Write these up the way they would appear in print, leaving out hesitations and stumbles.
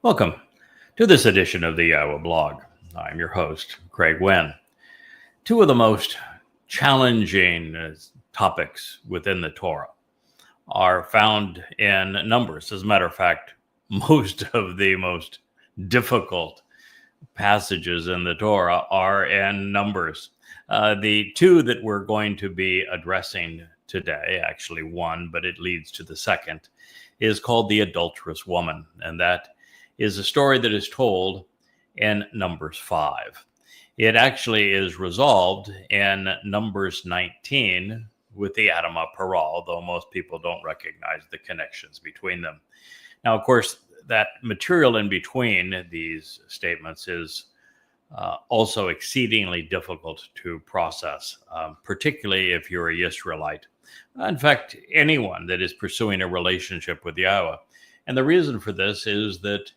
Welcome to this edition of the YAHOWAH blog. I'm your host, Craig Winn. Two of the most challenging topics within the Torah are found in Numbers. As a matter of fact, most of the most difficult passages in the Torah are in Numbers. The two that we're going to be addressing today, actually one, but it leads to the second, is called the adulterous woman, and that is a story that is told in Numbers 5. It actually is resolved in Numbers 19 with the Adamah Parah, though most people don't recognize the connections between them. Now, of course, that material in between these statements is also exceedingly difficult to process, particularly if you're a Israelite. In fact, anyone that is pursuing a relationship with Yahweh. And the reason for this is that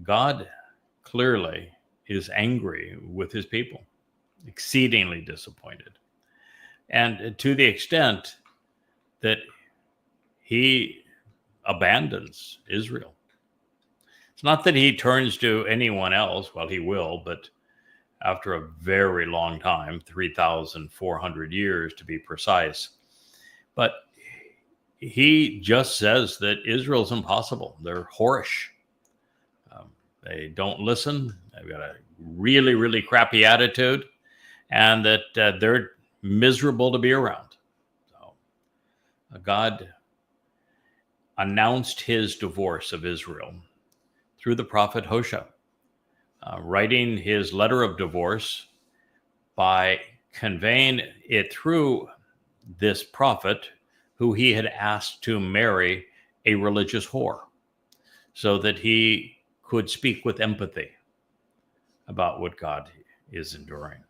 God clearly is angry with his people, exceedingly disappointed. And to the extent that he abandons Israel. It's not that he turns to anyone else, well, he will, but after a very long time, 3,400 years to be precise. But he just says that Israel's impossible. They're whorish. They don't listen. They've got a really, really crappy attitude, and that they're miserable to be around. So God announced his divorce of Israel through the prophet Hosea, writing his letter of divorce by conveying it through this prophet who he had asked to marry a religious whore so that he could speak with empathy about what God is enduring.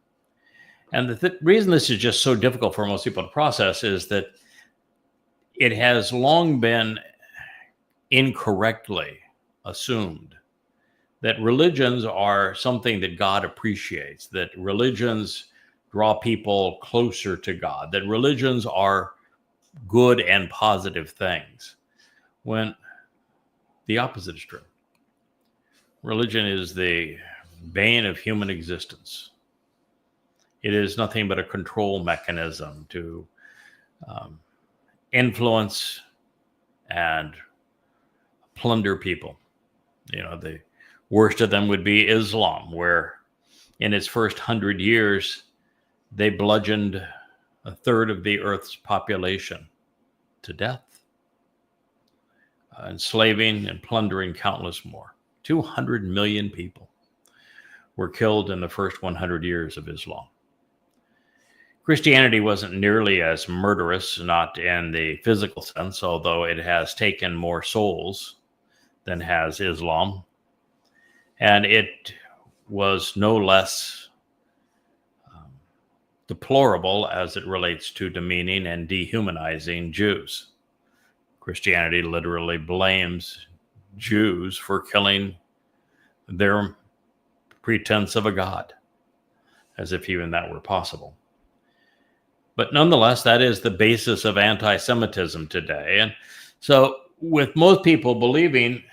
And the reason this is just so difficult for most people to process is that it has long been incorrectly assumed that religions are something that God appreciates, that religions draw people closer to God, that religions are good and positive things, when the opposite is true. Religion is the bane of human existence. It is nothing but a control mechanism to influence and plunder people. You know, the worst of them would be Islam, where in its first 100 years, they bludgeoned a third of the earth's population to death, enslaving and plundering countless more. 200 million people were killed in the first 100 years of Islam. Christianity wasn't nearly as murderous, not in the physical sense, although it has taken more souls than has Islam. And it was no less deplorable as it relates to demeaning and dehumanizing Jews. Christianity literally blames Jews for killing their pretense of a God, as if even that were possible. But nonetheless, that is the basis of anti-Semitism today. And so with most people believing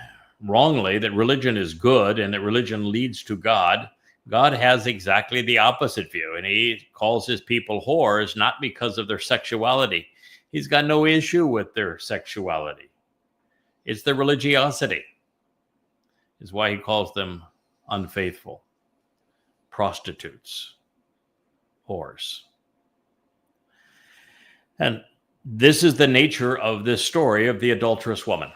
wrongly that religion is good and that religion leads to God, God has exactly the opposite view. And he calls his people whores, not because of their sexuality. He's got no issue with their sexuality. It's their religiosity, is why he calls them unfaithful, prostitutes, whores. And this is the nature of this story of the adulterous woman.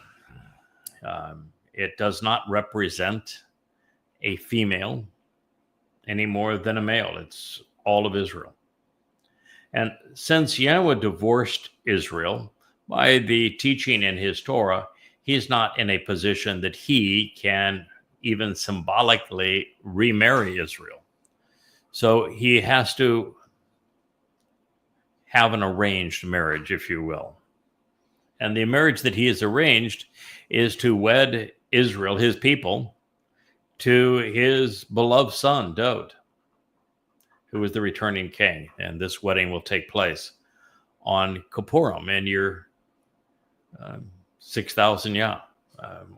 It does not represent a female any more than a male. It's all of Israel. And since Yahweh divorced Israel by the teaching in his Torah, he's not in a position that he can even symbolically remarry Israel. So he has to have an arranged marriage, if you will. And the marriage that he has arranged is to wed Israel, his people, to his beloved son, Dod, who is the returning king. And this wedding will take place on Kippurim in year 6,000 Yah,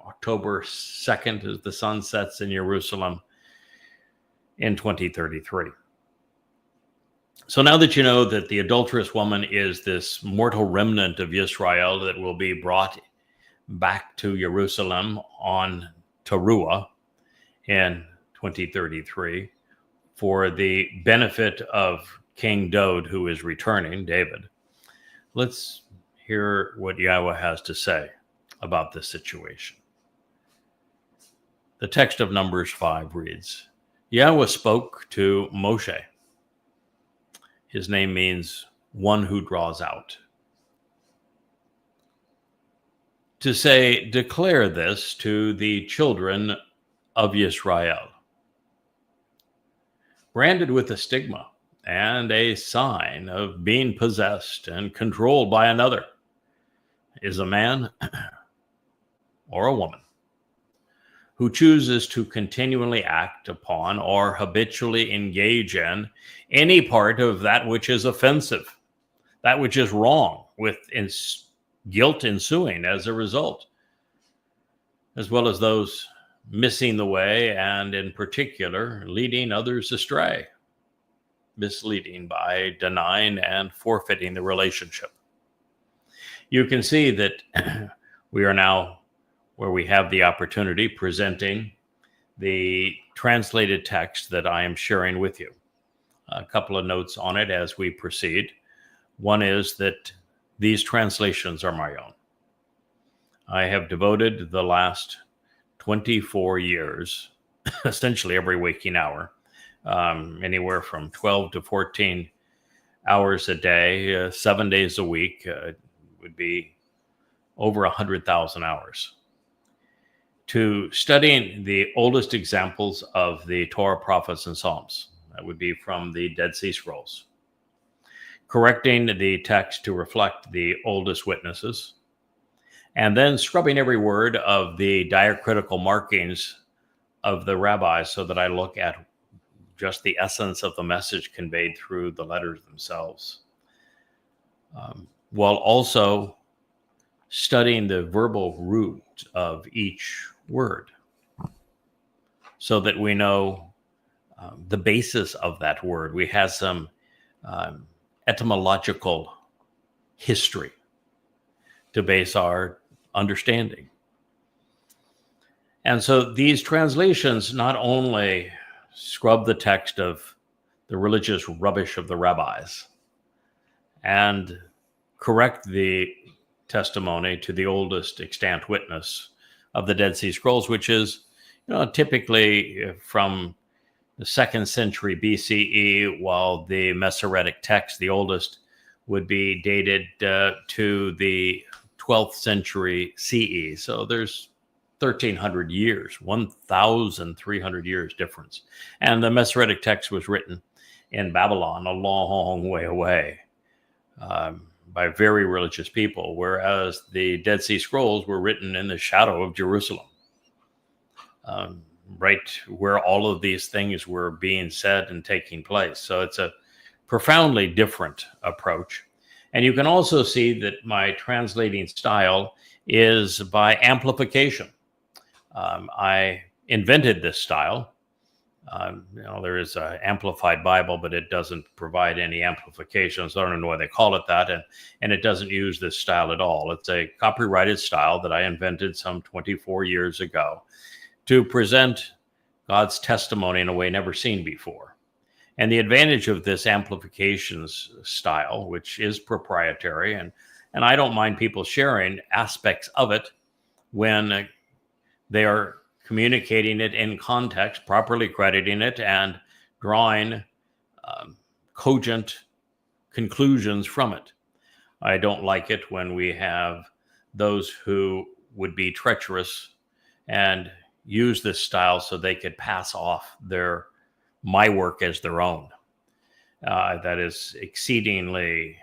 October 2nd as the sun sets in Jerusalem in 2033. So now that you know that the adulterous woman is this mortal remnant of Israel that will be brought back to Jerusalem on Towrah in 2033 for the benefit of King David, who is returning, David, let's hear what Yahweh has to say about this situation. The text of Numbers 5 reads, Yahweh spoke to Moshe. His name means one who draws out. To say, declare this to the children of Israel. Branded with a stigma and a sign of being possessed and controlled by another is a man or a woman who chooses to continually act upon or habitually engage in any part of that which is offensive, that which is wrong, with guilt ensuing as a result, as well as those missing the way and, in particular, leading others astray, misleading by denying and forfeiting the relationship. You can see that we are now where we have the opportunity presenting the translated text that I am sharing with you. A couple of notes on it as we proceed. One is that these translations are my own. I have devoted the last 24 years, essentially every waking hour, anywhere from 12 to 14 hours a day, 7 days a week, would be over 100,000 hours, to studying the oldest examples of the Torah, prophets, and Psalms. That would be from the Dead Sea Scrolls. Correcting the text to reflect the oldest witnesses, and then scrubbing every word of the diacritical markings of the rabbis so that I look at just the essence of the message conveyed through the letters themselves, while also studying the verbal root of each word so that we know the basis of that word. We have some etymological history to base our understanding. And so these translations not only scrub the text of the religious rubbish of the rabbis and correct the testimony to the oldest extant witness of the Dead Sea Scrolls, which is, typically from the 2nd century BCE, while the Masoretic text, the oldest, would be dated to the 12th century CE. So there's 1,300 years, 1,300 years difference. And the Masoretic text was written in Babylon, a long way away, by very religious people, whereas the Dead Sea Scrolls were written in the shadow of Jerusalem, right where all of these things were being said and taking place. So it's a profoundly different approach. And you can also see that my translating style is by amplification. I invented this style. There is an amplified Bible, but it doesn't provide any amplification. So I don't know why they call it that. And it doesn't use this style at all. It's a copyrighted style that I invented some 24 years ago to present God's testimony in a way never seen before. And the advantage of this amplifications style, which is proprietary, and I don't mind people sharing aspects of it when they are communicating it in context, properly crediting it, and drawing cogent conclusions from it. I don't like it when we have those who would be treacherous and use this style so they could pass off my work as their own. That is exceedingly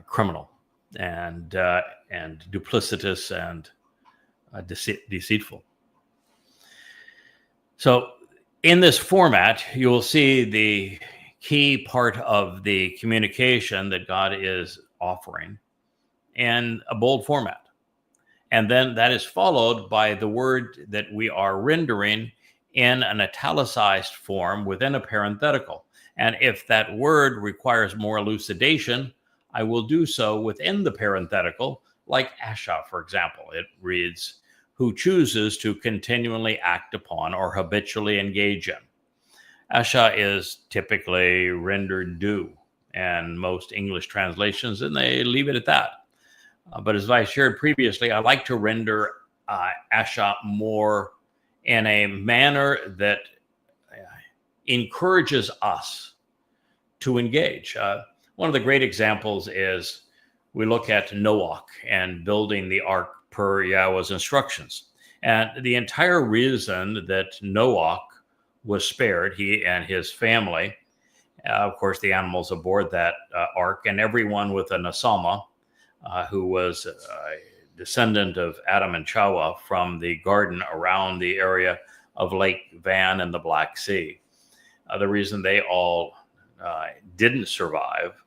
criminal and duplicitous and deceitful. So in this format, you'll see the key part of the communication that God is offering in a bold format. And then that is followed by the word that we are rendering in an italicized form within a parenthetical. And if that word requires more elucidation, I will do so within the parenthetical, like Asha, for example. It reads, who chooses to continually act upon or habitually engage in. Asha is typically rendered do, and most English translations, and they leave it at that. But as I shared previously, I like to render Asha more in a manner that encourages us to engage. One of the great examples is we look at Noah and building the ark per Yahweh's instructions. And the entire reason that Noah was spared, he and his family, of course, the animals aboard that ark, and everyone with a Nasama, who was a descendant of Adam and Chawah from the garden around the area of Lake Van and the Black Sea. The reason they all didn't survive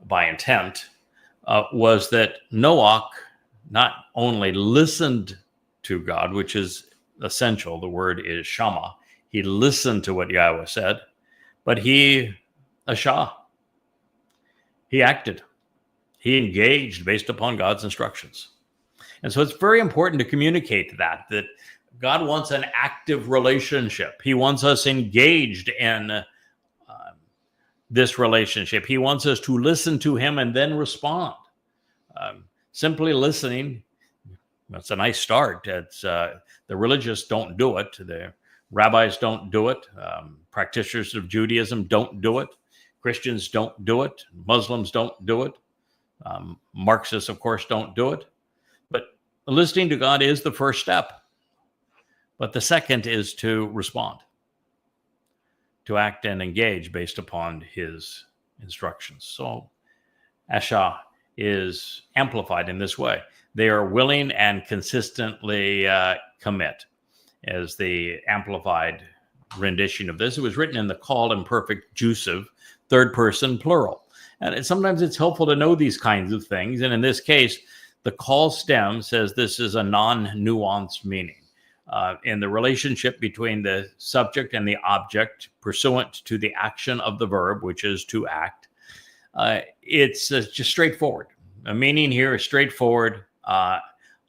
by intent was that Noah not only listened to God, which is essential, the word is Shama, he listened to what Yahweh said, but he acted. He engaged based upon God's instructions. And so it's very important to communicate that God wants an active relationship. He wants us engaged in this relationship. He wants us to listen to him and then respond. Simply listening, that's a nice start. It's, the religious don't do it. The rabbis don't do it. Practitioners of Judaism don't do it. Christians don't do it. Muslims don't do it. Marxists, of course, don't do it. But listening to God is the first step. But the second is to respond, to act and engage based upon his instructions. So Asha is amplified in this way. They are willing and consistently commit, as the amplified rendition of this. It was written in the called imperfect jussive, third person plural. And sometimes it's helpful to know these kinds of things. And in this case, the call stem says this is a non-nuanced meaning. In the relationship between the subject and the object, pursuant to the action of the verb, which is to act, it's just straightforward. The meaning here is straightforward,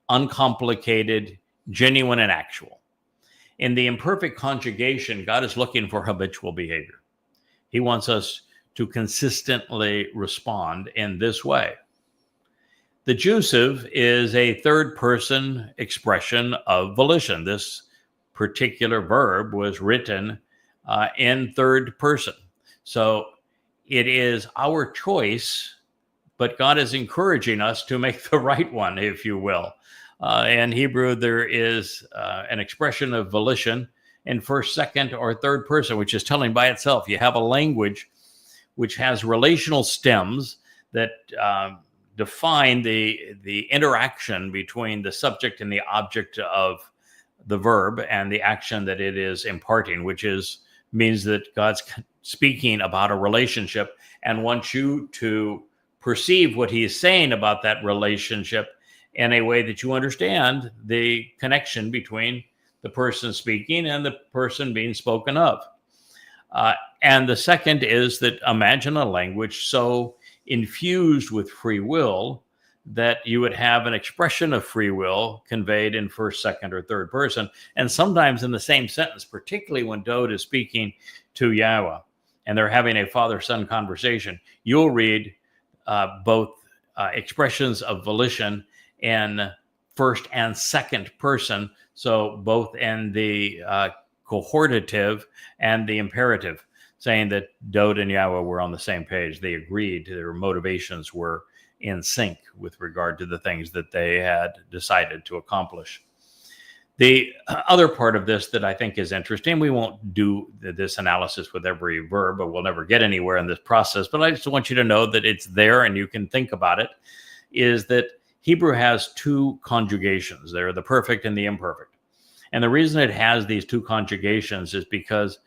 uncomplicated, genuine, and actual. In the imperfect conjugation, God is looking for habitual behavior. He wants us to consistently respond in this way. The jussive is a third person expression of volition. This particular verb was written in third person. So it is our choice, but God is encouraging us to make the right one, if you will. In Hebrew, there is an expression of volition in first, second, or third person, which is telling by itself. You have a language which has relational stems that define the interaction between the subject and the object of the verb and the action that it is imparting, which means that God's speaking about a relationship and wants you to perceive what he is saying about that relationship in a way that you understand the connection between the person speaking and the person being spoken of. And the second is that imagine a language so infused with free will that you would have an expression of free will conveyed in first, second, or third person, and sometimes in the same sentence, particularly when Dode is speaking to Yahweh and they're having a father-son conversation. You'll read both expressions of volition in first and second person, so both in the cohortative and the imperative, saying that Dode and Yahweh were on the same page. They agreed, their motivations were in sync with regard to the things that they had decided to accomplish. The other part of this that I think is interesting, we won't do this analysis with every verb, but we'll never get anywhere in this process, but I just want you to know that it's there and you can think about it, is that Hebrew has two conjugations. They're the perfect and the imperfect. And the reason it has these two conjugations is because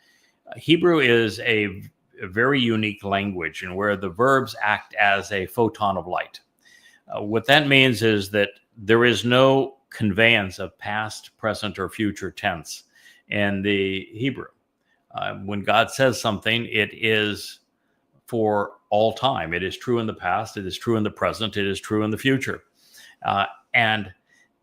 Hebrew is a very unique language, and where the verbs act as a photon of light. What that means is that there is no conveyance of past, present, or future tense in the Hebrew. When God says something, it is for all time. It is true in the past, it is true in the present, it is true in the future. And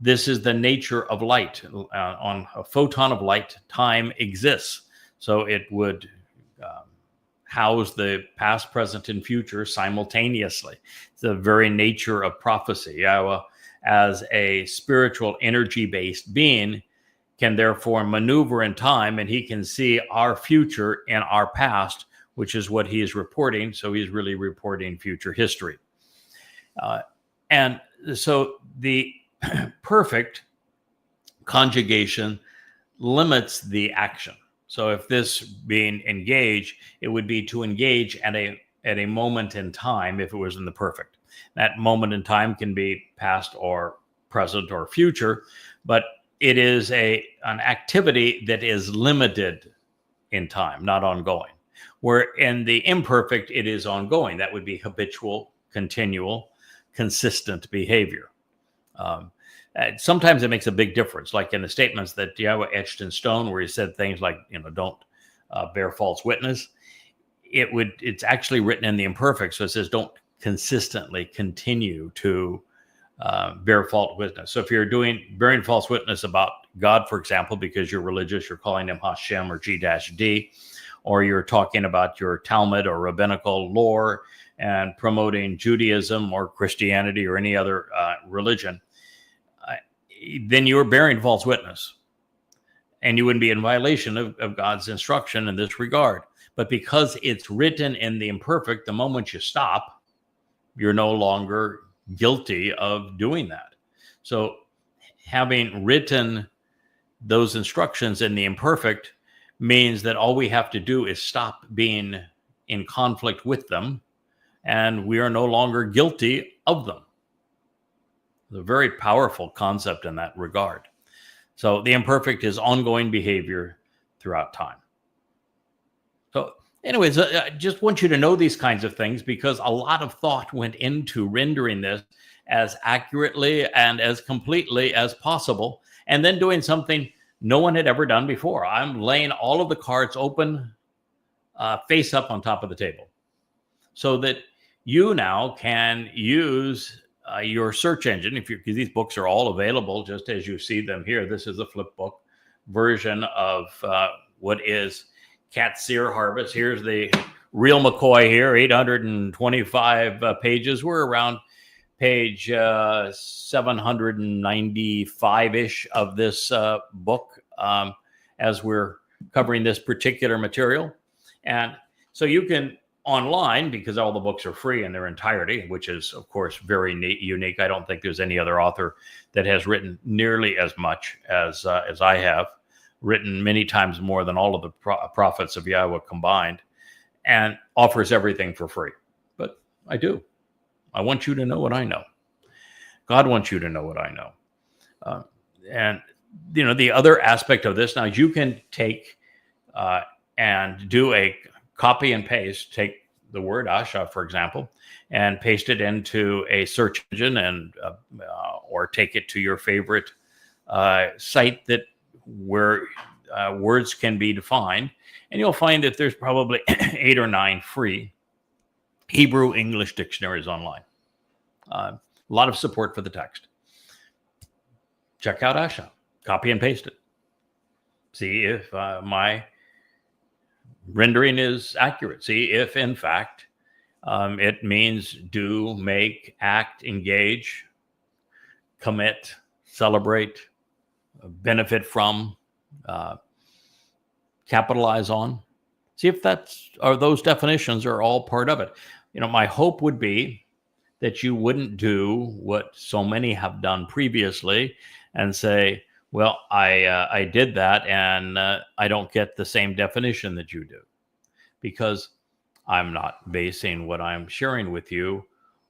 this is the nature of light. On a photon of light, time exists. So it would house the past, present, and future simultaneously. It's the very nature of prophecy. Yahweh, as a spiritual energy-based being, can therefore maneuver in time, and he can see our future and our past, which is what he is reporting. So he's really reporting future history. And so the perfect conjugation limits the action. So if this being engage, it would be to engage at a moment in time if it was in the perfect. That moment in time can be past or present or future, but it is an activity that is limited in time, not ongoing. Where in the imperfect, it is ongoing. That would be habitual, continual, consistent behavior. Sometimes it makes a big difference, like in the statements that Yahweh etched in stone, where he said things like, don't bear false witness. It's actually written in the imperfect, so it says don't consistently continue to bear false witness. So if you're bearing false witness about God, for example, because you're religious, you're calling him Hashem or G-D, or you're talking about your Talmud or rabbinical lore and promoting Judaism or Christianity or any other religion, then you're bearing false witness. And you wouldn't be in violation of God's instruction in this regard. But because it's written in the imperfect, the moment you stop, you're no longer guilty of doing that. So having written those instructions in the imperfect means that all we have to do is stop being in conflict with them, and we are no longer guilty of them. It's a very powerful concept in that regard. So the imperfect is ongoing behavior throughout time. So anyways, I just want you to know these kinds of things because a lot of thought went into rendering this as accurately and as completely as possible, and then doing something no one had ever done before. I'm laying all of the cards open, face up on top of the table, so that you now can use your search engine. Because these books are all available just as you see them here. This is a flip book version of what is Qatsyr-Harvest. Here's the real McCoy here, 825 pages. We're around page 795-ish of this book as we're covering this particular material. And so you can online, because all the books are free in their entirety, which is, of course, very unique. I don't think there's any other author that has written nearly as much as I have, written many times more than all of the prophets of Yahweh combined, and offers everything for free. But I do. I want you to know what I know. God wants you to know what I know. And, the other aspect of this, now you can take and do a copy and paste, take the word Asha, for example, and paste it into a search engine and or take it to your favorite site where words can be defined. And you'll find that there's probably 8 or 9 free Hebrew English dictionaries online. A lot of support for the text. Check out Asha. Copy and paste it. See if my rendering is accurate. See if, in fact, it means do, make, act, engage, commit, celebrate, benefit from, capitalize on. See if those definitions are all part of it. My hope would be that you wouldn't do what so many have done previously and say, well, I did that and I don't get the same definition that you do, because I'm not basing what I'm sharing with you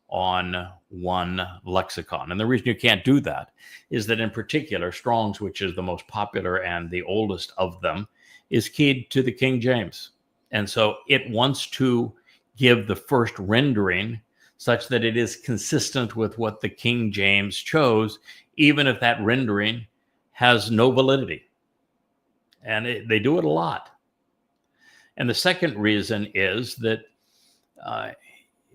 on one lexicon. And the reason you can't do that is that in particular, Strong's, which is the most popular and the oldest of them, is keyed to the King James. And so it wants to give the first rendering such that it is consistent with what the King James chose, even if that rendering has no validity. And they do it a lot. And the second reason is that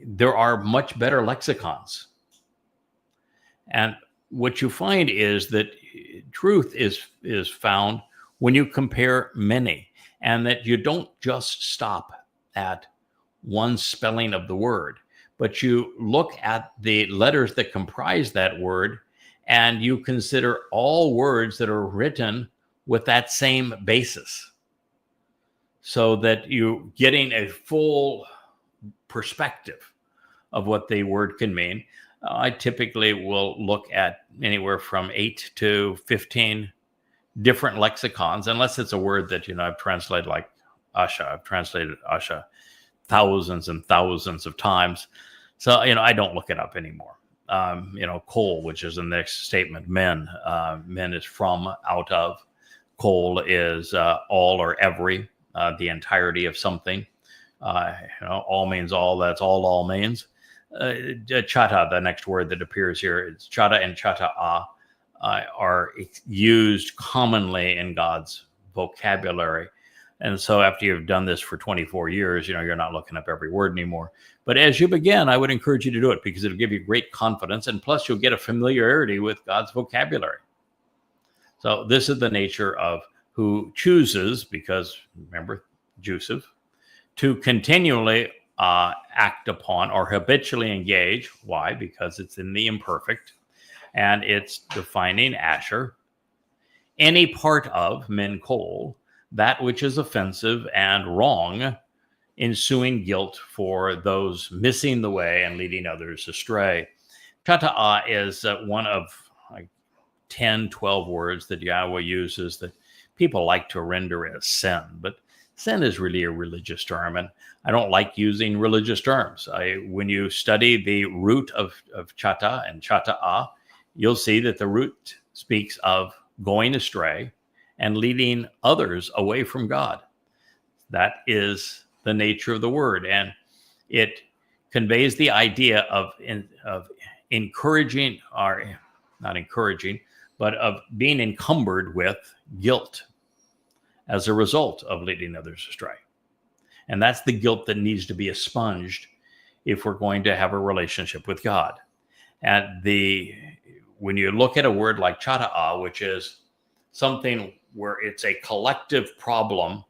there are much better lexicons. And what you find is that truth is found when you compare many, and that you don't just stop at one spelling of the word, but you look at the letters that comprise that word, and you consider all words that are written with that same basis, so that you're getting a full perspective of what the word can mean. I typically will look at anywhere from 8 to 15 different lexicons, unless it's a word that, I've translated, like Asha. I've translated Asha thousands and thousands of times. So, I don't look it up anymore. Kol, which is the next statement, men. Men is from, out of. Kol is all or every, the entirety of something. All means all. That's all means. Chata, the next word that appears here, it's chata and chata-ah, are used commonly in God's vocabulary. And so after you've done this for 24 years, you're not looking up every word anymore. But as you begin, I would encourage you to do it, because it'll give you great confidence. And plus, you'll get a familiarity with God's vocabulary. So this is the nature of who chooses, because remember, juicive, to continually act upon or habitually engage. Why? Because it's in the imperfect, and it's defining Asher, any part of min kol, that which is offensive and wrong, ensuing guilt for those missing the way and leading others astray. Chata is one of 10, 12 words that Yahweh uses that people like to render as sin, but sin is really a religious term, and I don't like using religious terms. When you study the root of chata and chata-ah, you'll see that the root speaks of going astray and leading others away from God. That is the nature of the word, and it conveys the idea of encouraging, or not encouraging, but of being encumbered with guilt as a result of leading others astray. And that's the guilt that needs to be expunged if we're going to have a relationship with God. And when you look at a word like chata-ah, which is something where it's a collective problem,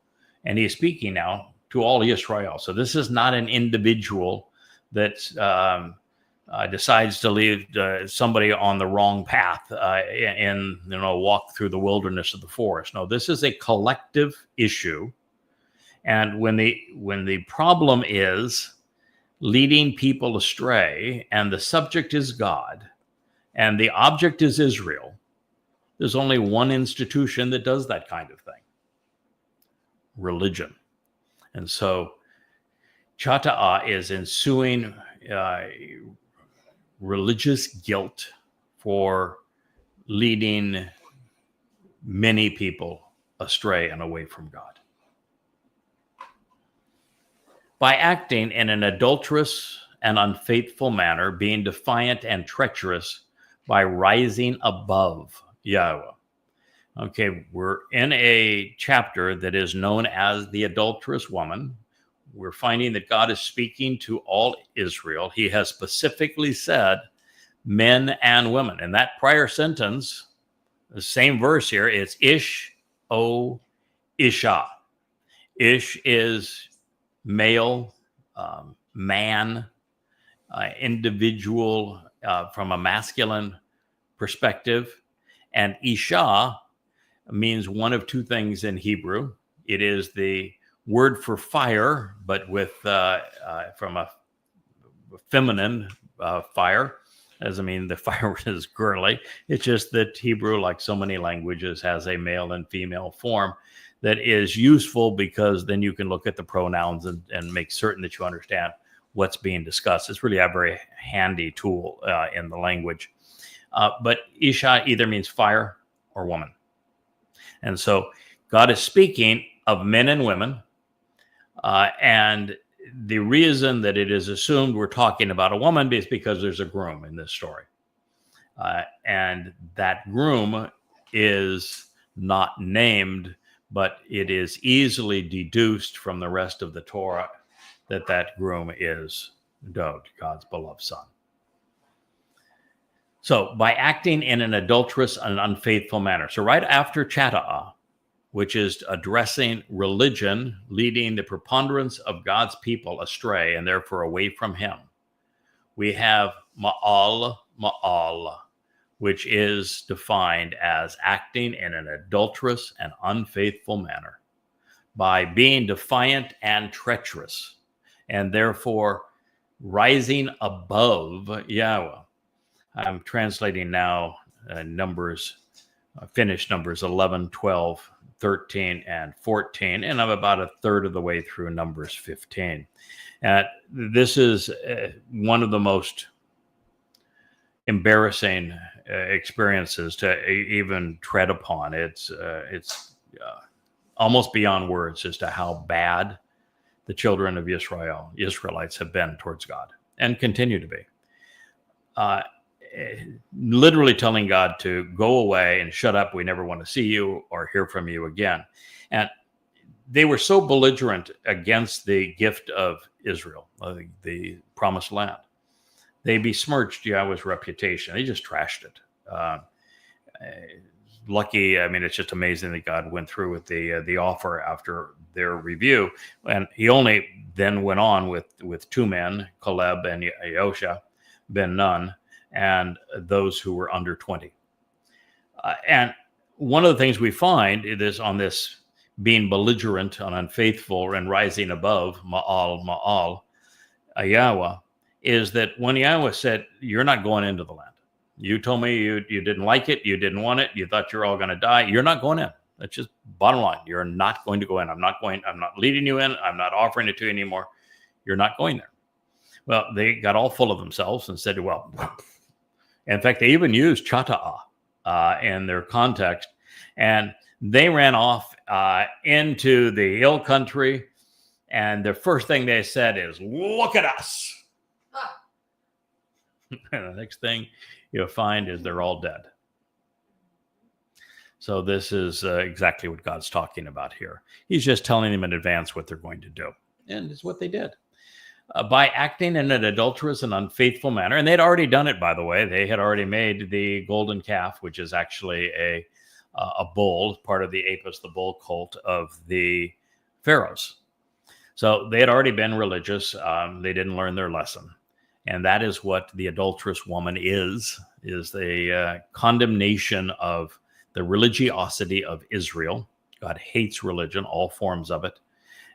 and he's speaking now to all Israel. So this is not an individual that decides to leave somebody on the wrong path and walk through the wilderness of the forest. No, this is a collective issue. And when the problem is leading people astray, and the subject is God, and the object is Israel, there's only one institution that does that kind of thing: religion. And so chata-ah is ensuing religious guilt for leading many people astray and away from God. By acting in an adulterous and unfaithful manner, being defiant and treacherous, by rising above Yahweh. Okay, we're in a chapter that is known as the adulterous woman. We're finding that God is speaking to all Israel. He has specifically said men and women. In that prior sentence, the same verse here, it's Ish, O, Isha. Ish is male, man, individual from a masculine perspective. And Isha means one of two things in Hebrew. It is the word for fire, but with from a feminine fire. Doesn't mean the fire is girly. It's just that Hebrew, like so many languages, has a male and female form that is useful, because then you can look at the pronouns and make certain that you understand what's being discussed. It's really a very handy tool in the language. But Isha either means fire or woman. And so God is speaking of men and women, and the reason that it is assumed we're talking about a woman is because there's a groom in this story. And that groom is not named, but it is easily deduced from the rest of the Torah that that groom is Dod, God's beloved son. So by acting in an adulterous and unfaithful manner. So right after Chata'ah, which is addressing religion, leading the preponderance of God's people astray and therefore away from him, we have ma'al, which is defined as acting in an adulterous and unfaithful manner by being defiant and treacherous, and therefore rising above Yahweh. I'm translating now finished Numbers 11, 12, 13, and 14, and I'm about a third of the way through Numbers 15. This is one of the most embarrassing experiences to even tread upon. It's almost beyond words as to how bad the children of Israelites have been towards God and continue to be. Literally telling God to go away and shut up. We never want to see you or hear from you again. And they were so belligerent against the gift of Israel, the promised land. They besmirched Yahweh's reputation. They just trashed it. Lucky, I mean, it's just amazing that God went through with the offer after their review. And he only then went on with two men, Caleb and Yehoshua ben Nun, and those who were under 20. And one of the things we find is on this being belligerent and unfaithful and rising above Ma'al, Yahweh, is that when Yahweh said, you're not going into the land. You told me you didn't like it, you didn't want it, you thought you're all going to die. You're not going in. That's just bottom line. You're not going to go in. I'm not leading you in. I'm not offering it to you anymore. You're not going there. Well, they got all full of themselves and said, well, in fact, they even used Chata'ah in their context. And they ran off into the hill country. And the first thing they said is, look at us. And the next thing you'll find is they're all dead. So this is exactly what God's talking about here. He's just telling them in advance what they're going to do. And it's what they did. By acting in an adulterous and unfaithful manner, and they'd already done it, by the way. They had already made the golden calf, which is actually a bull, part of the Apis, the bull cult of the pharaohs. So they had already been religious. They didn't learn their lesson. And that is what the adulterous woman is the condemnation of the religiosity of Israel. God hates religion, all forms of it.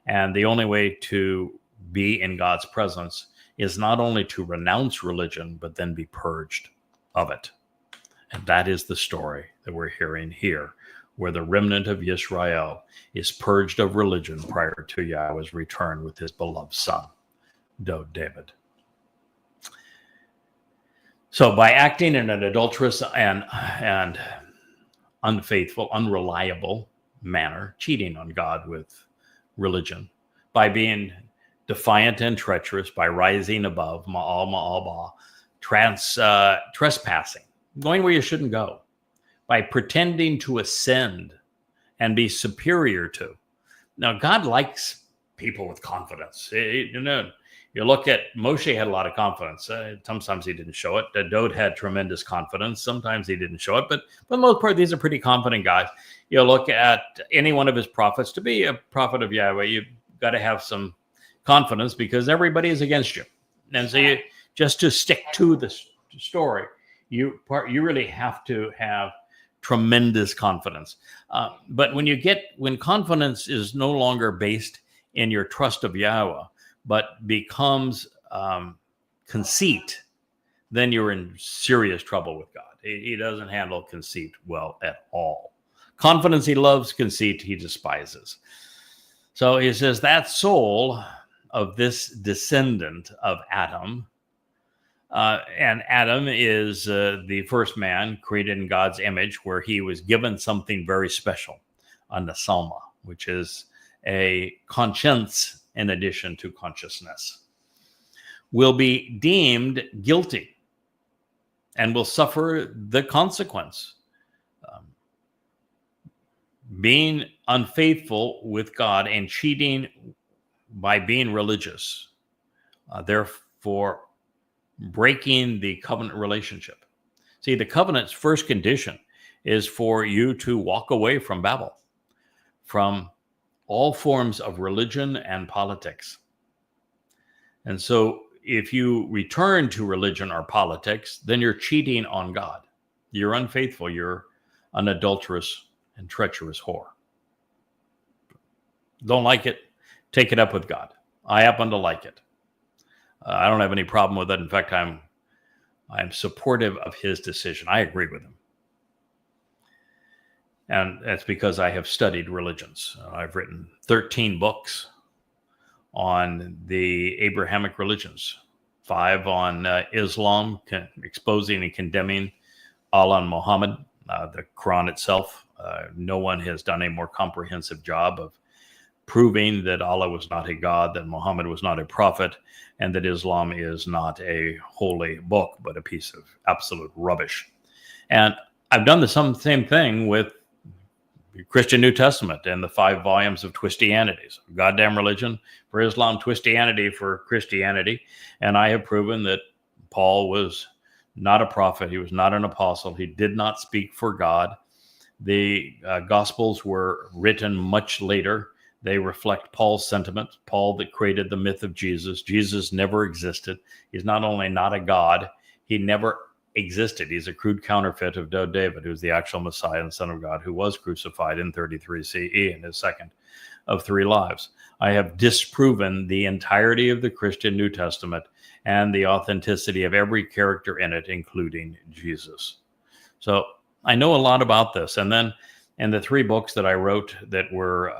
And the only way to be in God's presence is not only to renounce religion, but then be purged of it. And that is the story that we're hearing here, where the remnant of Israel is purged of religion prior to Yahweh's return with his beloved son, David. So by acting in an adulterous and unfaithful, unreliable manner, cheating on God with religion, by being defiant and treacherous, by rising above, trespassing, going where you shouldn't go, by pretending to ascend and be superior to. Now, God likes people with confidence. You look at Moshe had a lot of confidence. Sometimes he didn't show it. Dod had tremendous confidence. Sometimes he didn't show it. But for the most part, these are pretty confident guys. You look at any one of his prophets. To be a prophet of Yahweh, you've got to have some confidence because everybody is against you. And so just to stick to the story, you really have to have tremendous confidence. But when confidence is no longer based in your trust of Yahweh, but becomes conceit, then you're in serious trouble with God. He doesn't handle conceit well at all. Confidence he loves, conceit he despises. So he says that soul of this descendant of Adam, and Adam is the first man created in God's image, where he was given something very special, a nesama, which is a conscience in addition to consciousness, will be deemed guilty and will suffer the consequence. Being unfaithful with God and cheating by being religious, therefore breaking the covenant relationship. See, the covenant's first condition is for you to walk away from Babel, from all forms of religion and politics. And so if you return to religion or politics, then you're cheating on God. You're unfaithful. You're an adulterous and treacherous whore. Don't like it? Take it up with God. I happen to like it. I don't have any problem with it. In fact, I'm supportive of his decision. I agree with him. And that's because I have studied religions. I've written 13 books on the Abrahamic religions, 5 on Islam, exposing and condemning Allah and Muhammad, the Quran itself. No one has done a more comprehensive job of proving that Allah was not a god, that Muhammad was not a prophet, and that Islam is not a holy book, but a piece of absolute rubbish. And I've done the same thing with Christian New Testament and the 5 volumes of Twistianity. So goddamn religion for Islam, Twistianity for Christianity. And I have proven that Paul was not a prophet. He was not an apostle. He did not speak for God. The Gospels were written much later. They reflect Paul's sentiment, Paul that created the myth of Jesus. Jesus never existed. He's not only not a god, he never existed. He's a crude counterfeit of David, who's the actual Messiah and Son of God, who was crucified in 33 CE in his second of 3 lives. I have disproven the entirety of the Christian New Testament and the authenticity of every character in it, including Jesus. So I know a lot about this. And then in the 3 books that I wrote that were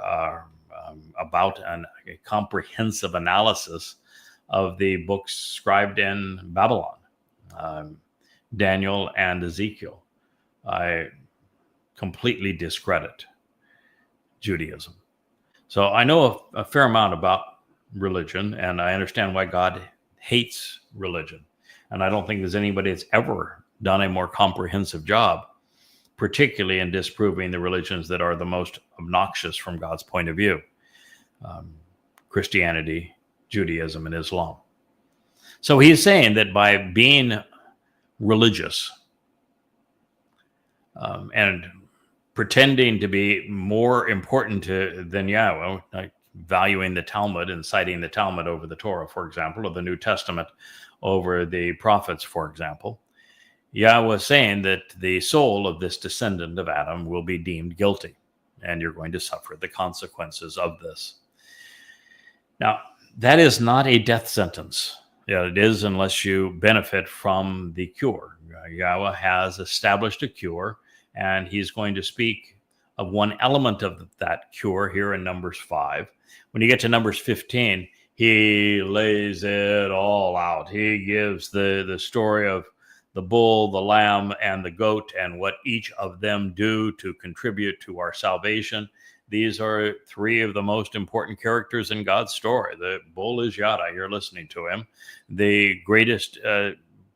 about a comprehensive analysis of the books scribed in Babylon, Daniel and Ezekiel, I completely discredit Judaism. So I know a fair amount about religion, and I understand why God hates religion. And I don't think there's anybody that's ever done a more comprehensive job, particularly in disproving the religions that are the most obnoxious from God's point of view. Christianity, Judaism, and Islam. So he's saying that by being religious and pretending to be more important than Yahweh, like valuing the Talmud and citing the Talmud over the Torah, for example, or the New Testament over the prophets, for example, Yahweh is saying that the soul of this descendant of Adam will be deemed guilty, and you're going to suffer the consequences of this. Now, that is not a death sentence. Yeah, it is unless you benefit from the cure. Yahweh has established a cure, and he's going to speak of one element of that cure here in Numbers 5. When you get to Numbers 15, he lays it all out. He gives the story of the bull, the lamb, and the goat, and what each of them do to contribute to our salvation. These are 3 of the most important characters in God's story. The bull is Yada. You're listening to him. The greatest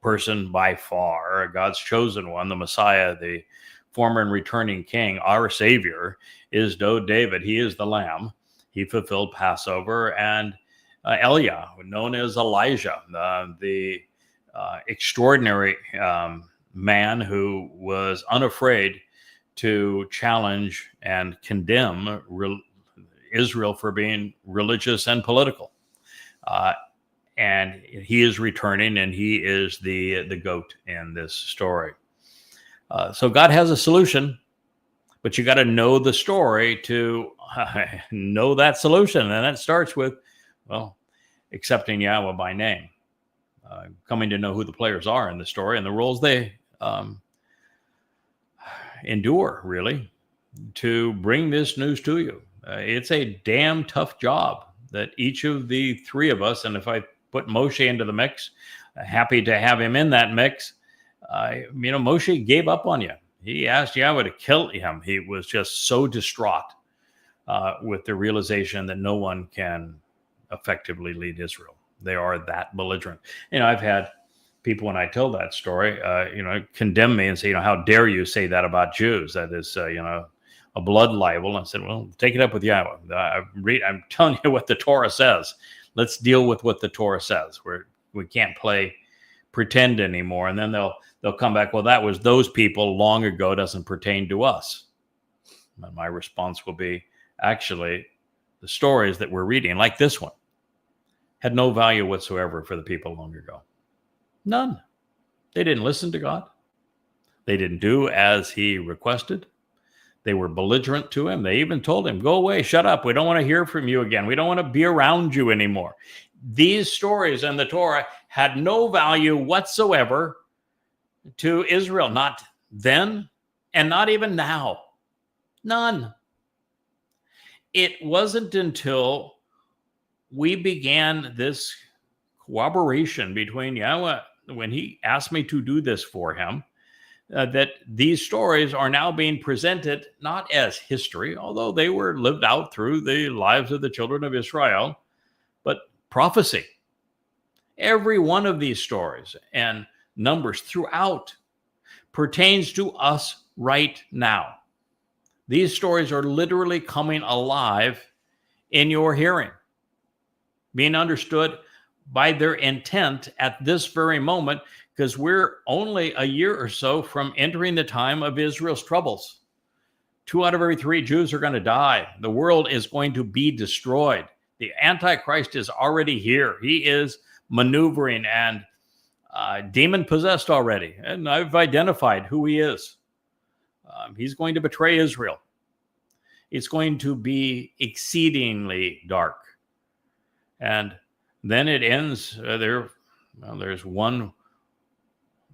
person by far, God's chosen one, the Messiah, the former and returning king, our Savior, is David. He is the lamb. He fulfilled Passover. And Eliah, known as Elijah, the extraordinary man who was unafraid to challenge and condemn Israel for being religious and political. And he is returning, and he is the goat in this story. So God has a solution, but you got to know the story to know that solution. And that starts with, well, accepting Yahweh by name, coming to know who the players are in the story and the roles they endure, really, to bring this news to you. It's a damn tough job that each of the 3 of us, and if I put Moshe into the mix, happy to have him in that mix. Moshe gave up on you. He asked Yahweh to kill him. He was just so distraught with the realization that no one can effectively lead Israel. They are that belligerent. I've had people, when I tell that story, condemn me and say, how dare you say that about Jews? That is, a blood libel. I said, well, take it up with Yahowah. I'm telling you what the Torah says. Let's deal with what the Torah says. We can't play pretend anymore. And then they'll come back, well, that was those people long ago, doesn't pertain to us. And my response will be, actually, the stories that we're reading, like this one, had no value whatsoever for the people long ago. None. They didn't listen to God. They didn't do as he requested. They were belligerent to him. They even told him, go away, shut up. We don't want to hear from you again. We don't want to be around you anymore. These stories in the Torah had no value whatsoever to Israel, not then and not even now. None. It wasn't until we began this cooperation between Yahowah, when he asked me to do this for him, that these stories are now being presented not as history, although they were lived out through the lives of the children of Israel, but prophecy. Every one of these stories and numbers throughout pertains to us right now. These stories are literally coming alive in your hearing, being understood by their intent at this very moment, because we're only a year or so from entering the time of Israel's troubles. 2 out of every 3 Jews are going to die. The world is going to be destroyed. The Antichrist is already here. He is maneuvering and demon-possessed already. And I've identified who he is. He's going to betray Israel. It's going to be exceedingly dark. And then it ends. There's one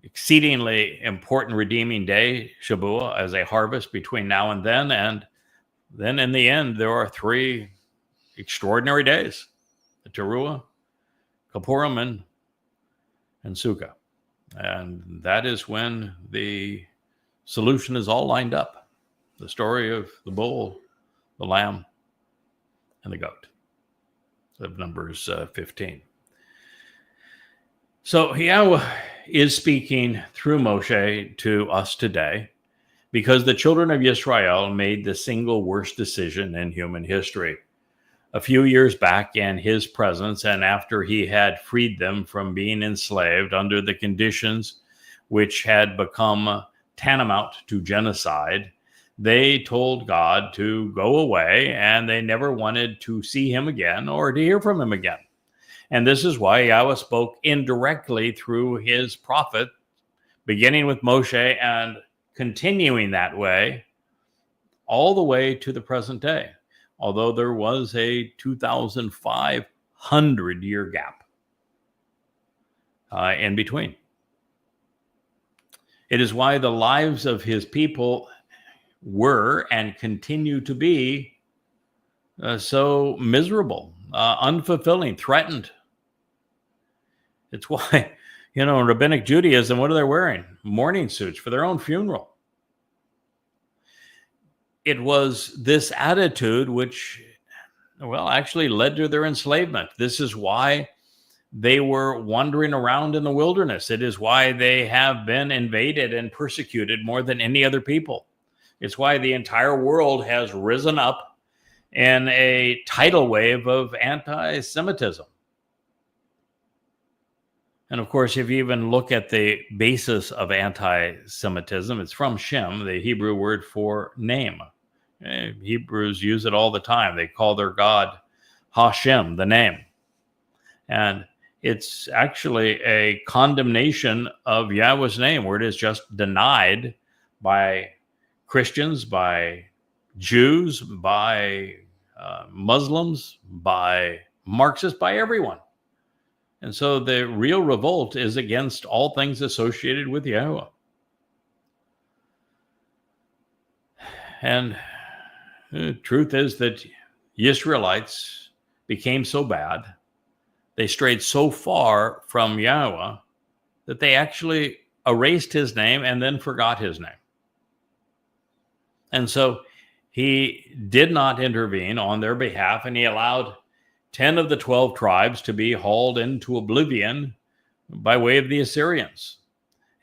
exceedingly important redeeming day, Shabat, as a harvest between now and then. And then in the end, there are 3 extraordinary days: the Towrah, Kippurim, and Sukkah. And that is when the solution is all lined up. The story of the bull, the lamb, and the goat, of Numbers 15. So Yahowah is speaking through Moshe to us today because the children of Israel made the single worst decision in human history. A few years back, in his presence, and after he had freed them from being enslaved under the conditions which had become tantamount to genocide, they told God to go away, and they never wanted to see him again or to hear from him again. And this is why Yahowah spoke indirectly through his prophet, beginning with Moshe and continuing that way all the way to the present day, although there was a 2,500-year gap in between. It is why the lives of his people were and continue to be so miserable, unfulfilling, threatened. It's why, in Rabbinic Judaism, what are they wearing? Mourning suits for their own funeral. It was this attitude which, actually led to their enslavement. This is why they were wandering around in the wilderness. It is why they have been invaded and persecuted more than any other people. It's why the entire world has risen up in a tidal wave of anti-Semitism. And of course, if you even look at the basis of anti-Semitism, it's from Shem, the Hebrew word for name. Hebrews use it all the time. They call their God Hashem, the name. And it's actually a condemnation of Yahweh's name, where it is just denied by Christians, by Jews, by Muslims, by Marxists, by everyone. And so the real revolt is against all things associated with Yahowah. And the truth is that Israelites became so bad, they strayed so far from Yahowah, that they actually erased his name and then forgot his name. And so he did not intervene on their behalf, and he allowed 10 of the 12 tribes to be hauled into oblivion by way of the Assyrians.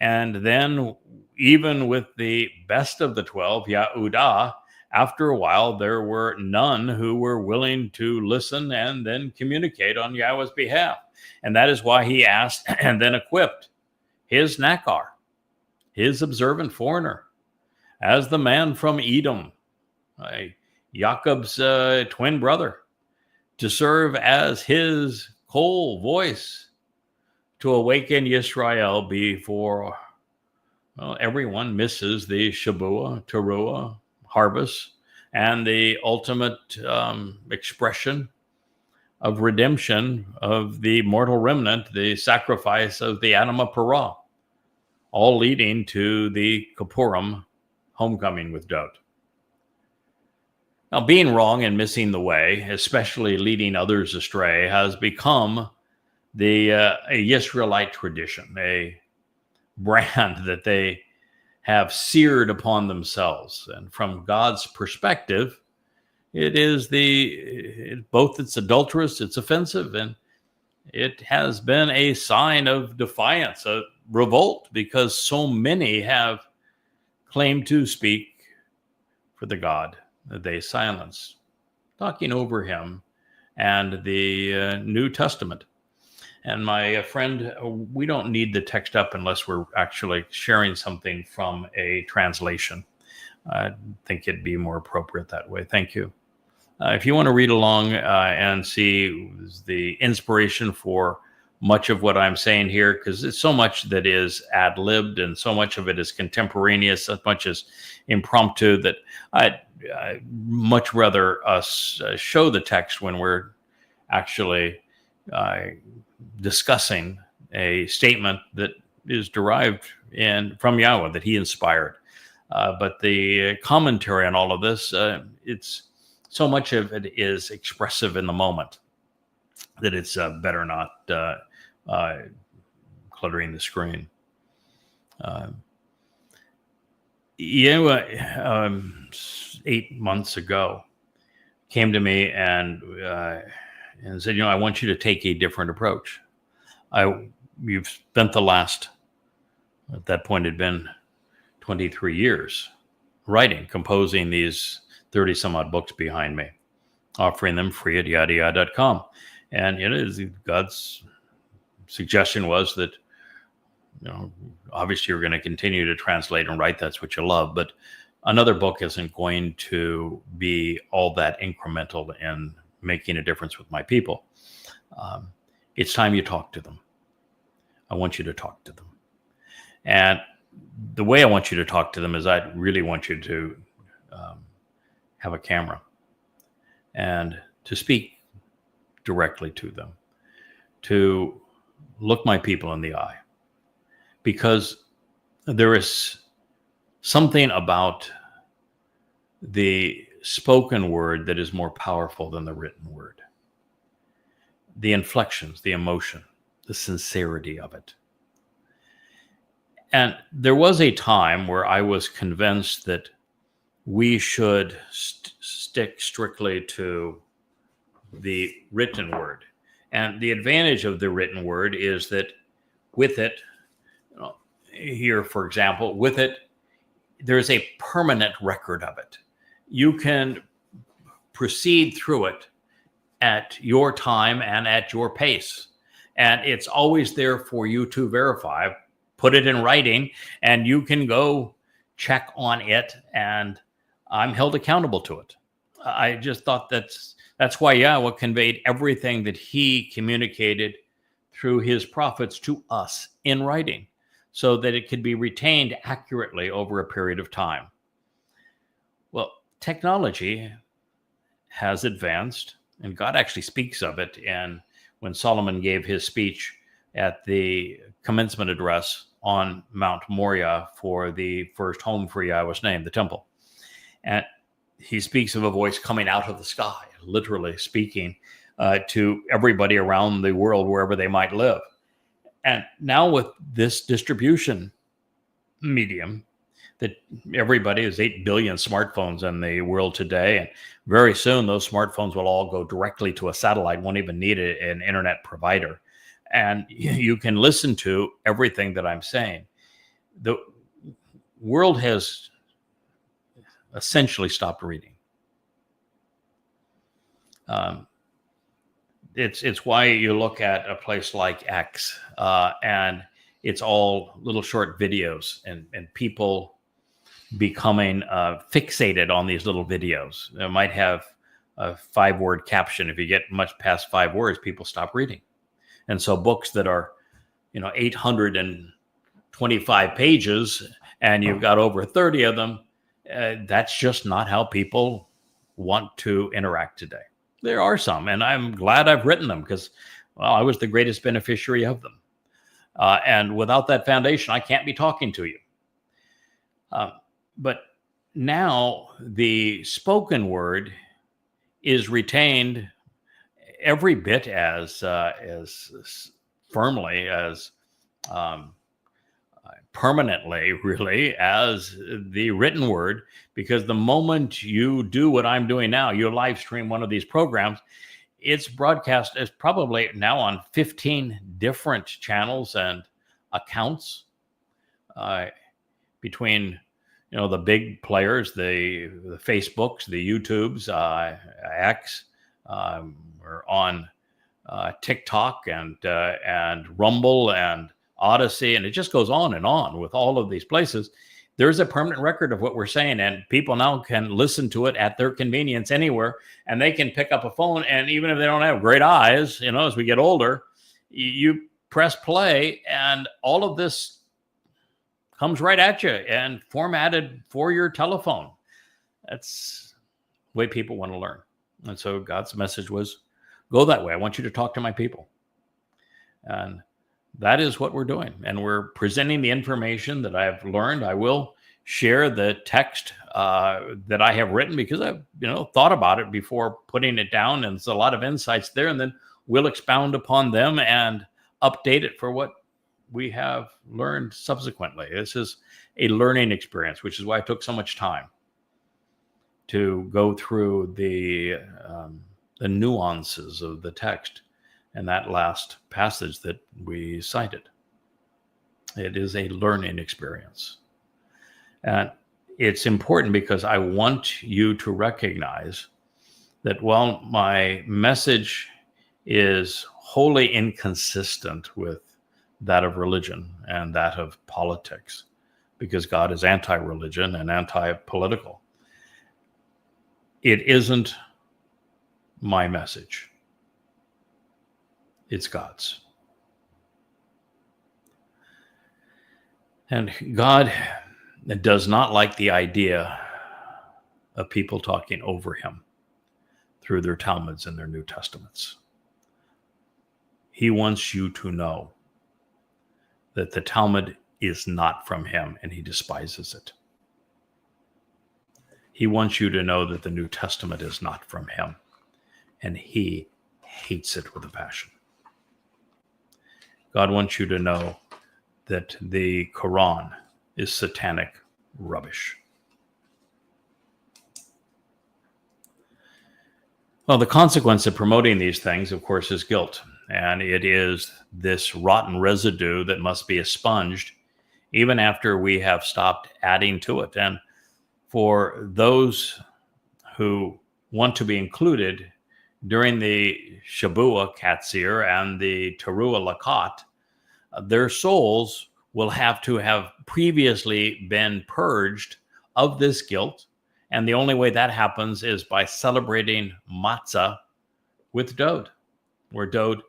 And then even with the best of the 12, Yehudah, after a while, there were none who were willing to listen and then communicate on Yahweh's behalf. And that is why he asked and then equipped his Nakar, his observant foreigner, as the man from Edom, Jacob's twin brother, to serve as his coal voice to awaken Yisrael before everyone misses the Shabuah, Towrah, harvest, and the ultimate expression of redemption of the mortal remnant, the sacrifice of the Adam of Parah, all leading to the Kippurim homecoming with Dot. Now, being wrong and missing the way, especially leading others astray, has become a Yisraelite tradition, a brand that they have seared upon themselves. And from God's perspective, it is both it's adulterous, it's offensive, and it has been a sign of defiance, a revolt, because so many have claimed to speak for the God that they silence, talking over him and the New Testament. And my friend, we don't need the text up unless we're actually sharing something from a translation. I think it'd be more appropriate that way. Thank you. If you want to read along and see the inspiration for much of what I'm saying here, because it's so much that is ad-libbed and so much of it is contemporaneous, as much as impromptu, that I'd much rather us show the text when we're actually discussing a statement that is derived from Yahweh, that he inspired. But the commentary on all of this, it's so much of it is expressive in the moment that it's better not cluttering the screen. Yahweh, 8 months ago, came to me and said, I want you to take a different approach. You've spent the last, at that point, had been 23 years writing, composing these 30 some odd books behind me, offering them free at YAHOWAH.com. And God's suggestion was that, obviously you're going to continue to translate and write. That's what you love. But another book isn't going to be all that incremental in making a difference with my people. It's time you talk to them. I want you to talk to them. And the way I want you to talk to them is I really want you to have a camera and to speak directly to them, to look my people in the eye, because there is something about the spoken word that is more powerful than the written word. The inflections, the emotion, the sincerity of it. And there was a time where I was convinced that we should stick strictly to the written word. And the advantage of the written word is that with it, here, for example, with it, there's a permanent record of it. You can proceed through it at your time and at your pace. And it's always there for you to verify. Put it in writing, and you can go check on it, and I'm held accountable to it. I just thought that's why Yahweh conveyed everything that he communicated through his prophets to us in writing, so that it could be retained accurately over a period of time. Well, technology has advanced, and God actually speaks of it. And when Solomon gave his speech at the commencement address on Mount Moriah for the first home for Yahweh's name, the temple, and he speaks of a voice coming out of the sky, literally speaking to everybody around the world, wherever they might live. And now with this distribution medium, that everybody has 8 billion smartphones in the world today. And very soon, those smartphones will all go directly to a satellite, won't even need an internet provider. And you can listen to everything that I'm saying. The world has essentially stopped reading. It's why you look at a place like X, and it's all little short videos and people becoming fixated on these little videos. It might have a 5-word caption. If you get much past 5 words, people stop reading. And so books that are, 825 pages and you've got over 30 of them, that's just not how people want to interact today. There are some, and I'm glad I've written them because, well, I was the greatest beneficiary of them. And without that foundation, I can't be talking to you. But now the spoken word is retained every bit as firmly, as permanently, really, as the written word, because the moment you do what I'm doing now, you live stream one of these programs, it's broadcast as probably now on 15 different channels and accounts, between the big players, the Facebooks, the YouTubes, X, we're on TikTok and Rumble and Odyssey, and it just goes on and on with all of these places. There's a permanent record of what we're saying, and people now can listen to it at their convenience anywhere, and they can pick up a phone, and even if they don't have great eyes, as we get older, you press play, and all of this comes right at you and formatted for your telephone. That's the way people want to learn. And so God's message was, go that way. I want you to talk to my people. And that is what we're doing. And we're presenting the information that I've learned. I will share the text that I have written because I've thought about it before putting it down. And there's a lot of insights there. And then we'll expound upon them and update it for what we have learned subsequently. This is a learning experience, which is why it took so much time to go through the nuances of the text and that last passage that we cited. It is a learning experience. And it's important because I want you to recognize that while my message is wholly inconsistent with that of religion and that of politics, because God is anti-religion and anti-political, it isn't my message. It's God's. And God does not like the idea of people talking over him through their Talmuds and their New Testaments. He wants you to know that the Talmud is not from him and he despises it. He wants you to know that the New Testament is not from him and he hates it with a passion. God wants you to know that the Quran is satanic rubbish. Well, the consequence of promoting these things, of course, is guilt. And it is this rotten residue that must be expunged even after we have stopped adding to it. And for those who want to be included during the Shabuah Qatsyr and the Teruah Lakat, their souls will have to have previously been purged of this guilt. And the only way that happens is by celebrating matzah with Dode, where Dode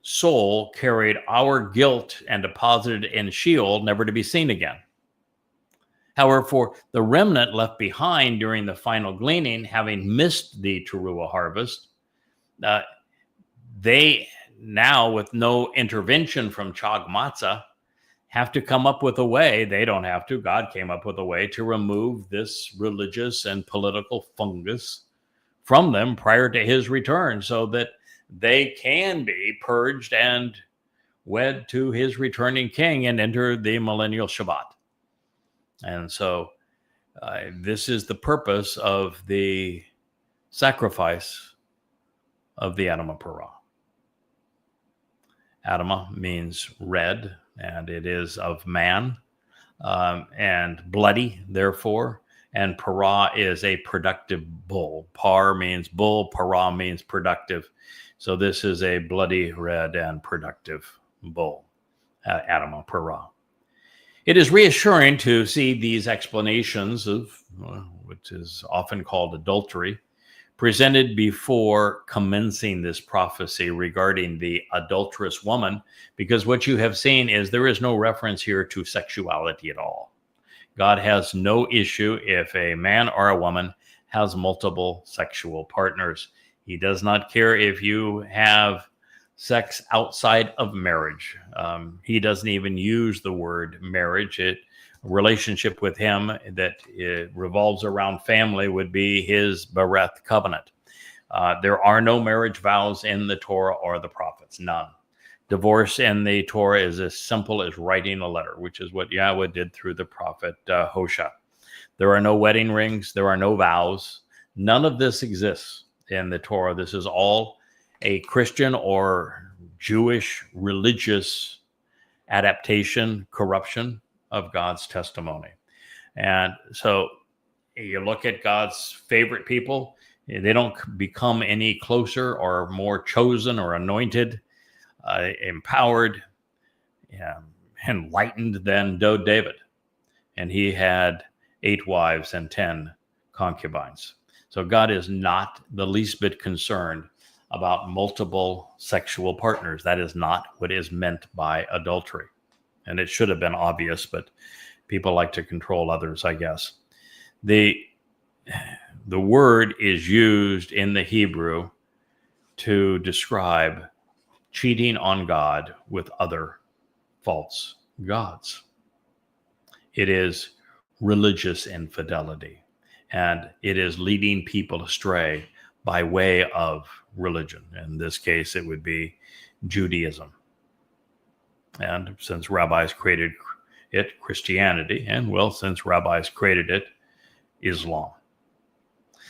soul carried our guilt and deposited in Sheol, never to be seen again. However, for the remnant left behind during the final gleaning, having missed the Towrah harvest, they now, with no intervention from Chag Matzah, have to come up with a way. They don't have to. God came up with a way to remove this religious and political fungus from them prior to his return so that they can be purged and wed to his returning king and enter the millennial Shabat. And so this is the purpose of the sacrifice of the Adamah Parah. Adamah means red, and it is of man, and bloody, therefore. And parah is a productive bull. Par means bull, parah means productive. So this is a bloody, red, and productive bull, Adamah Parah. It is reassuring to see these explanations of which is often called adultery presented before commencing this prophecy regarding the adulterous woman, because what you have seen is there is no reference here to sexuality at all. God has no issue if a man or a woman has multiple sexual partners. He does not care if you have sex outside of marriage. He doesn't even use the word marriage. A relationship with him that revolves around family would be his Bereth covenant. There are no marriage vows in the Torah or the prophets, none. Divorce in the Torah is as simple as writing a letter, which is what Yahweh did through the prophet Hosea. There are no wedding rings. There are no vows. None of this exists in the Torah. This is all a Christian or Jewish religious adaptation, corruption of God's testimony. And so you look at God's favorite people, they don't become any closer or more chosen or anointed, empowered, enlightened than David. And he had 8 wives and 10 concubines. So God is not the least bit concerned about multiple sexual partners. That is not what is meant by adultery. And it should have been obvious, but people like to control others, I guess. The word is used in the Hebrew to describe cheating on God with other false gods. It is religious infidelity, and it is leading people astray by way of religion. In this case, it would be Judaism. And since rabbis created it, Christianity, and well, since rabbis created it, Islam.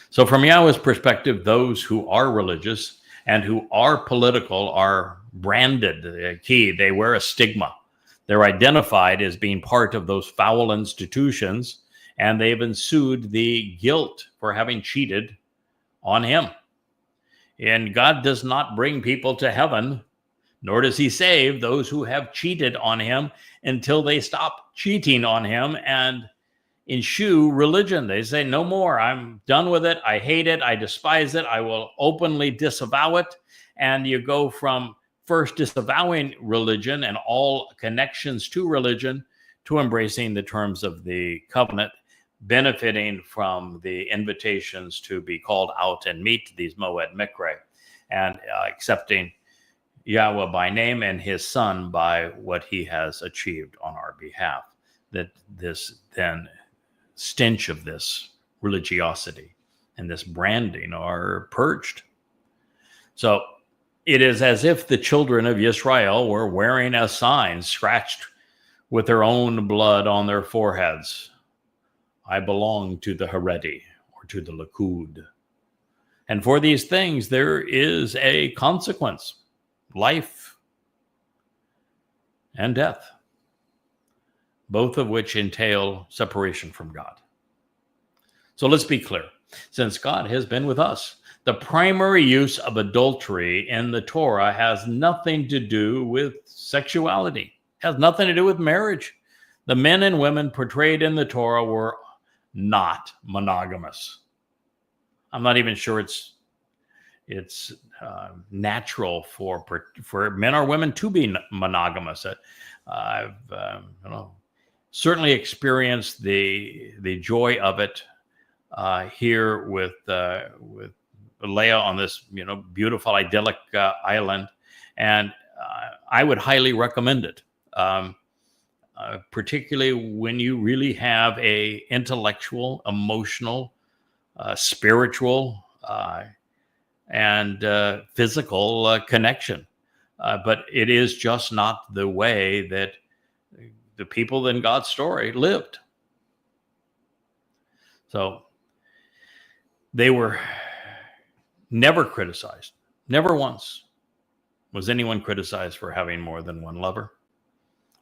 So from Yahweh's perspective, those who are religious and who are political are branded. They wear a stigma. They're identified as being part of those foul institutions, and they've ensued the guilt for having cheated on him. And God does not bring people to heaven, nor does he save those who have cheated on him until they stop cheating on him and eschew religion. They say, no more, I'm done with it, I hate it, I despise it, I will openly disavow it. And you go from first disavowing religion and all connections to religion to embracing the terms of the covenant, benefiting from the invitations to be called out and meet these Moed Mikre, and accepting Yahweh by name and his son by what he has achieved on our behalf. That this then stench of this religiosity and this branding are purged. So it is as if the children of Israel were wearing a sign scratched with their own blood on their foreheads. I belong to the Haredi, or to the Likud. And for these things, there is a consequence, life and death, both of which entail separation from God. So let's be clear. Since God has been with us, the primary use of adultery in the Torah has nothing to do with sexuality, has nothing to do with marriage. The men and women portrayed in the Torah were not monogamous. I'm not even sure it's natural for men or women to be monogamous. I've certainly experienced the joy of it here with Leah on this beautiful idyllic island, and I would highly recommend it. Particularly when you really have a intellectual, emotional, spiritual, and physical connection. But it is just not the way that the people in God's story lived. So they were never criticized. Never once was anyone criticized for having more than one lover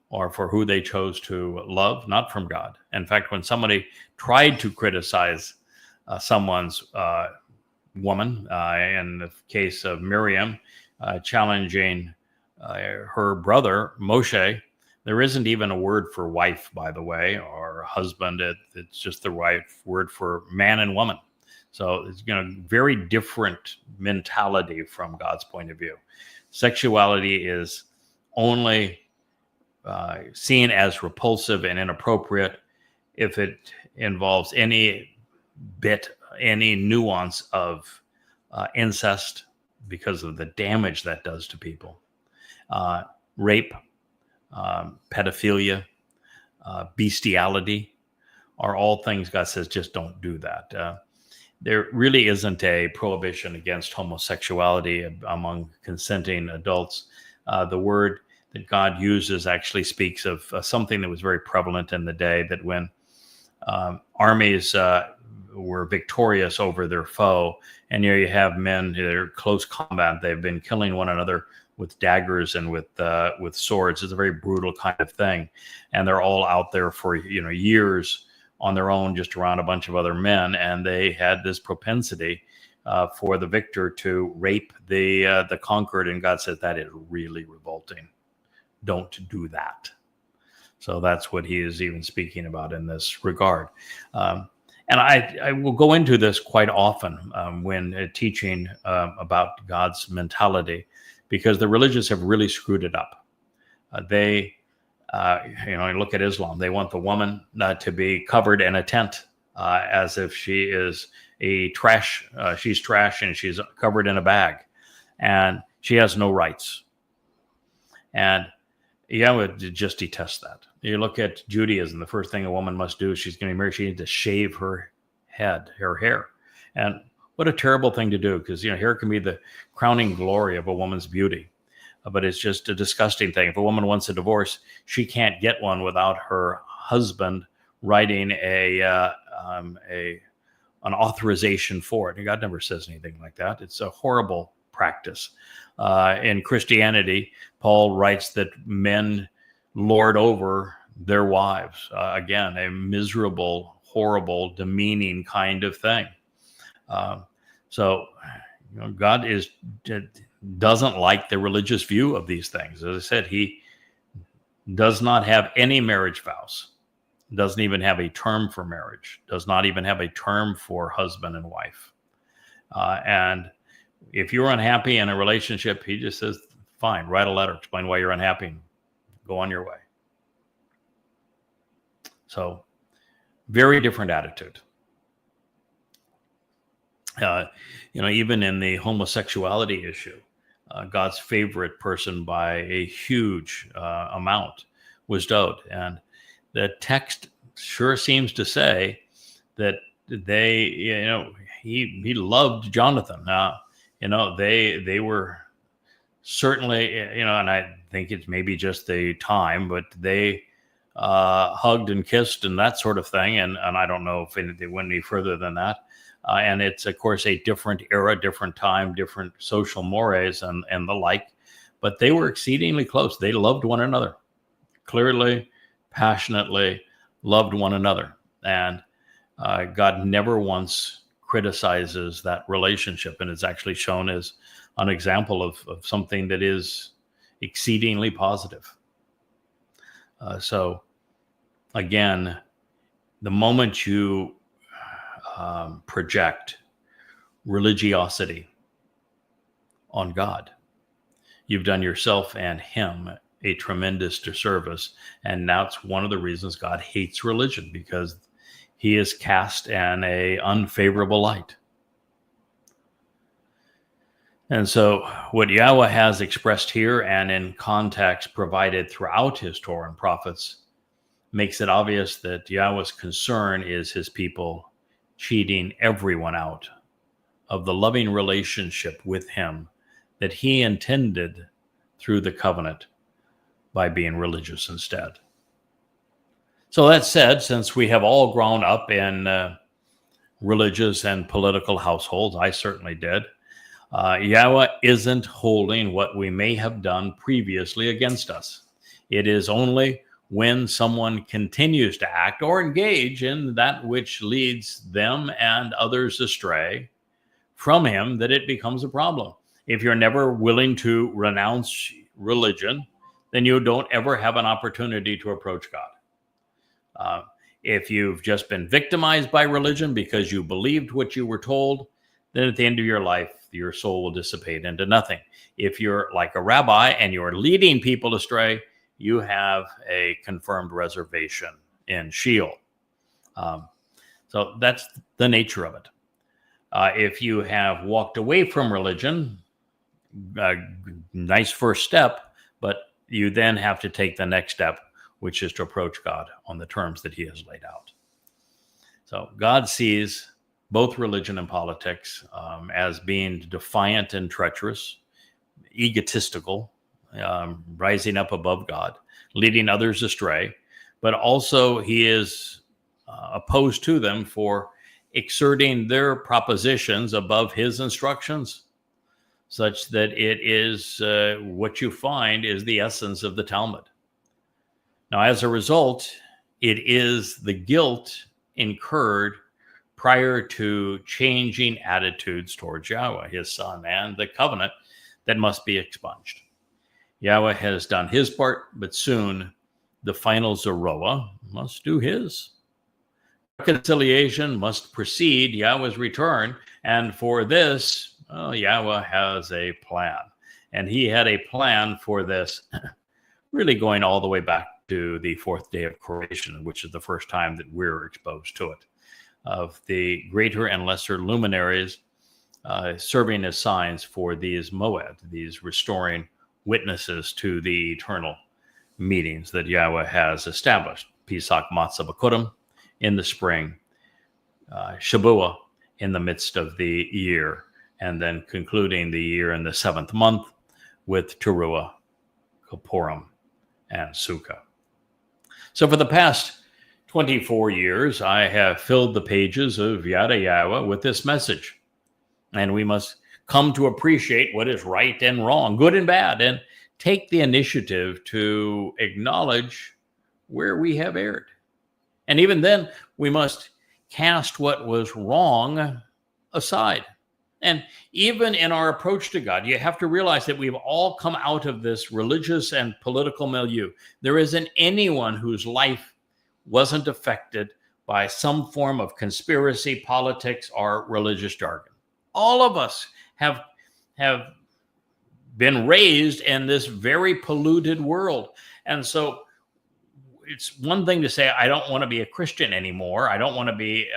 or for who they chose to love, not from God. In fact, when somebody tried to criticize someone's woman, in the case of Miriam, challenging her brother, Moshe, there isn't even a word for wife, by the way, or husband. It's just the right word for man and woman. So it's very different mentality from God's point of view. Sexuality is only seen as repulsive and inappropriate if it involves any nuance of incest, because of the damage that does to people. Rape, pedophilia, bestiality are all things God says just don't do that. There really isn't a prohibition against homosexuality among consenting adults. The word that God uses actually speaks of something that was very prevalent in the day, that when armies were victorious over their foe, and you have men that are close combat, they've been killing one another with daggers and with swords. It's a very brutal kind of thing, and they're all out there for years on their own, just around a bunch of other men, and they had this propensity for the victor to rape the conquered, and God says that is really revolting. Don't do that. So that's what he is even speaking about in this regard. And I will go into this quite often when teaching about God's mentality, because the religious have really screwed it up. They look at Islam. They want the woman to be covered in a tent as if she is she's trash and she's covered in a bag, and she has no rights. And Yahweh just detests that. You look at Judaism, the first thing a woman must do, she's going to be married, she needs to shave her hair. And what a terrible thing to do, because hair can be the crowning glory of a woman's beauty. But it's just a disgusting thing. If a woman wants a divorce, she can't get one without her husband writing an authorization for it. And God never says anything like that. It's a horrible practice. In Christianity, Paul writes that men lord over their wives. Again, a miserable, horrible, demeaning kind of thing. So God doesn't like the religious view of these things. As I said, he does not have any marriage vows, doesn't even have a term for marriage, does not even have a term for husband and wife. And if you're unhappy in a relationship, he just says, fine, write a letter, explain why you're unhappy, and go on your way. So, very different attitude. Even in the homosexuality issue, God's favorite person by a huge amount was Dod. And the text sure seems to say that he loved Jonathan. They were certainly, and I think it's maybe just the time, but they hugged and kissed and that sort of thing. And I don't know if they went any further than that. And it's, of course, a different era, different time, different social mores and the like. But they were exceedingly close. They loved one another. Clearly, passionately loved one another. And God never once criticizes that relationship. And it's actually shown as an example of something that is exceedingly positive. So, again, the moment you project religiosity on God, you've done yourself and him a tremendous disservice. And that's one of the reasons God hates religion, because he is cast in an unfavorable light. And so what Yahweh has expressed here and in context provided throughout his Torah and prophets makes it obvious that Yahweh's concern is his people cheating everyone out of the loving relationship with him that he intended through the covenant by being religious instead. So that said, since we have all grown up in religious and political households. I certainly did. Yahweh isn't holding what we may have done previously against us. It is only when someone continues to act or engage in that which leads them and others astray from him that it becomes a problem. If you're never willing to renounce religion, then you don't ever have an opportunity to approach God. If you've just been victimized by religion because you believed what you were told, then at the end of your life, your soul will dissipate into nothing. If you're like a rabbi and you're leading people astray, you have a confirmed reservation in Sheol. So that's the nature of it. If you have walked away from religion, nice first step, but you then have to take the next step, which is to approach God on the terms that he has laid out. So God sees both religion and politics as being defiant and treacherous, egotistical, rising up above God, leading others astray, but also he is opposed to them for exerting their propositions above his instructions, such that it is what you find is the essence of the Talmud. Now, as a result, it is the guilt incurred prior to changing attitudes towards Yahweh, his son, and the covenant that must be expunged. Yahweh has done his part, but soon the final Zeroah must do his. Reconciliation must precede Yahweh's return, and for this, Yahweh has a plan. And he had a plan for this really going all the way back to the fourth day of creation, which is the first time that we're exposed to it, of the greater and lesser luminaries serving as signs for these moed, these restoring witnesses to the eternal meetings that Yahweh has established. Pesach Matzah B'Kudim in the spring, Shabuah in the midst of the year, and then concluding the year in the 7th month with Teruah, Kippurim, and Sukkah. So for the past 24 years, I have filled the pages of Yada Yahowah with this message. And we must come to appreciate what is right and wrong, good and bad, and take the initiative to acknowledge where we have erred. And even then, we must cast what was wrong aside. And even in our approach to God, you have to realize that we've all come out of this religious and political milieu. There isn't anyone whose life wasn't affected by some form of conspiracy, politics, or religious jargon. All of us have been raised in this very polluted world. And so it's one thing to say, I don't want to be a Christian anymore. I don't want to be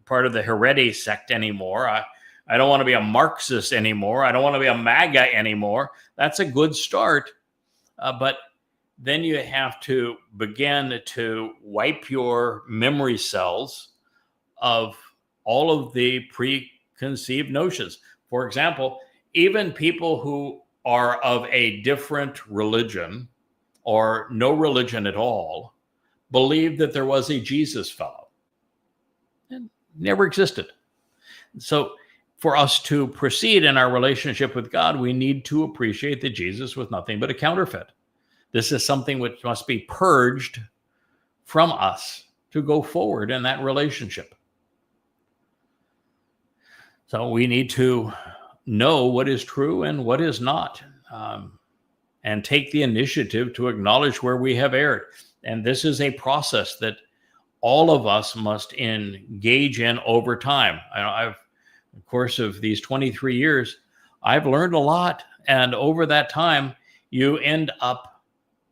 part of the Haredi sect anymore. I don't want to be a Marxist anymore. I don't want to be a MAGA anymore. That's a good start. But then you have to begin to wipe your memory cells of all of the preconceived notions. For example, even people who are of a different religion or no religion at all believe that there was a Jesus fellow. It never existed. So for us to proceed in our relationship with God, we need to appreciate that Jesus was nothing but a counterfeit. This is something which must be purged from us to go forward in that relationship. So we need to know what is true and what is not, and take the initiative to acknowledge where we have erred. And this is a process that all of us must engage in over time. I've, in the course of these 23 years, I've learned a lot. And over that time, you end up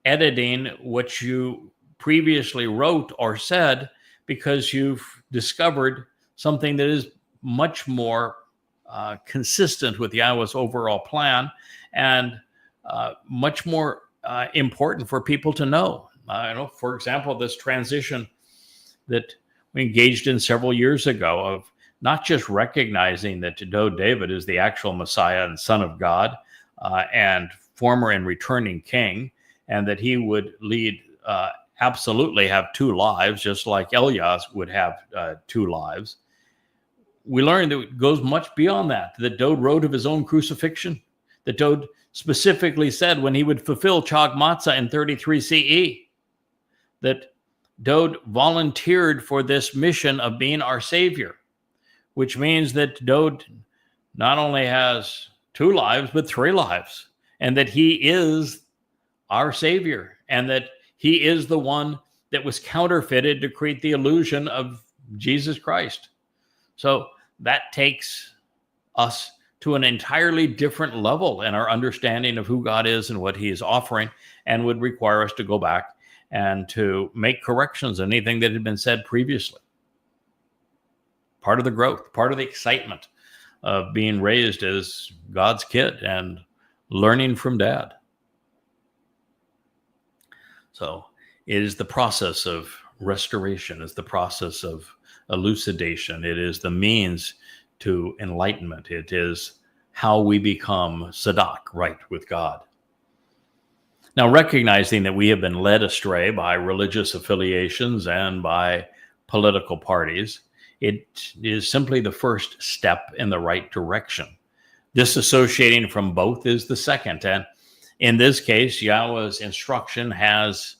editing what you previously wrote or said because you've discovered something that is much more consistent with Yahweh's overall plan and much more important for people to know. For example, this transition that we engaged in several years ago of not just recognizing that David is the actual Messiah and Son of God and former and returning king, and that he would lead, absolutely have two lives, just like Elias would have two lives, we learned that it goes much beyond that Dowd wrote of his own crucifixion, that Dowd specifically said when he would fulfill Chag Matzah in 33 CE, that Dowd volunteered for this mission of being our Savior, which means that Dowd not only has 2 lives, but 3 lives, and that he is our Savior, and that he is the one that was counterfeited to create the illusion of Jesus Christ. So that takes us to an entirely different level in our understanding of who God is and what he is offering, and would require us to go back and to make corrections on anything that had been said previously. Part of the growth, part of the excitement of being raised as God's kid and learning from Dad. So it is the process of restoration, it's the process of elucidation, it is the means to enlightenment, it is how we become Sadak, right with God. Now, recognizing that we have been led astray by religious affiliations and by political parties, it is simply the first step in the right direction. Disassociating from both is the second. And in this case, Yahweh's instruction has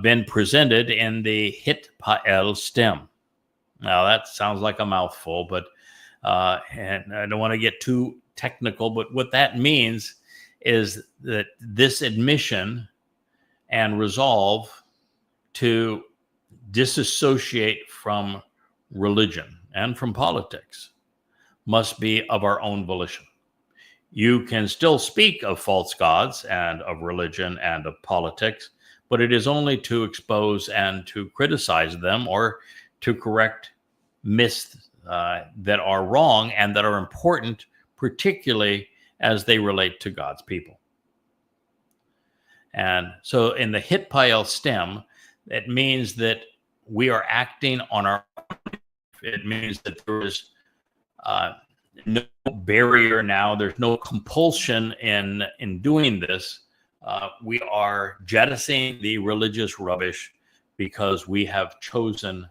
been presented in the Hitpael stem. Now, that sounds like a mouthful, but and I don't want to get too technical, but what that means is that this admission and resolve to disassociate from religion and from politics must be of our own volition. You can still speak of false gods and of religion and of politics, but it is only to expose and to criticize them or to correct myths that are wrong and that are important, particularly as they relate to God's people. And so in the Hitpael stem, it means that we are acting on our own. It means that there is no barrier now. There's no compulsion in doing this. We are jettisoning the religious rubbish because we have chosen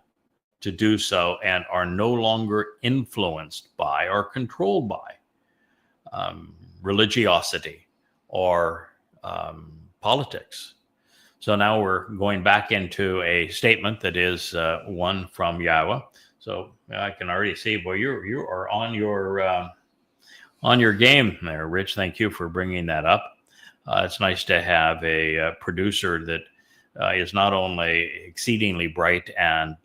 to do so and are no longer influenced by or controlled by religiosity or politics. So now we're going back into a statement that is one from Yahweh. So I can already see, boy, you are on your game there, Rich. Thank you for bringing that up. It's nice to have a producer that is not only exceedingly bright and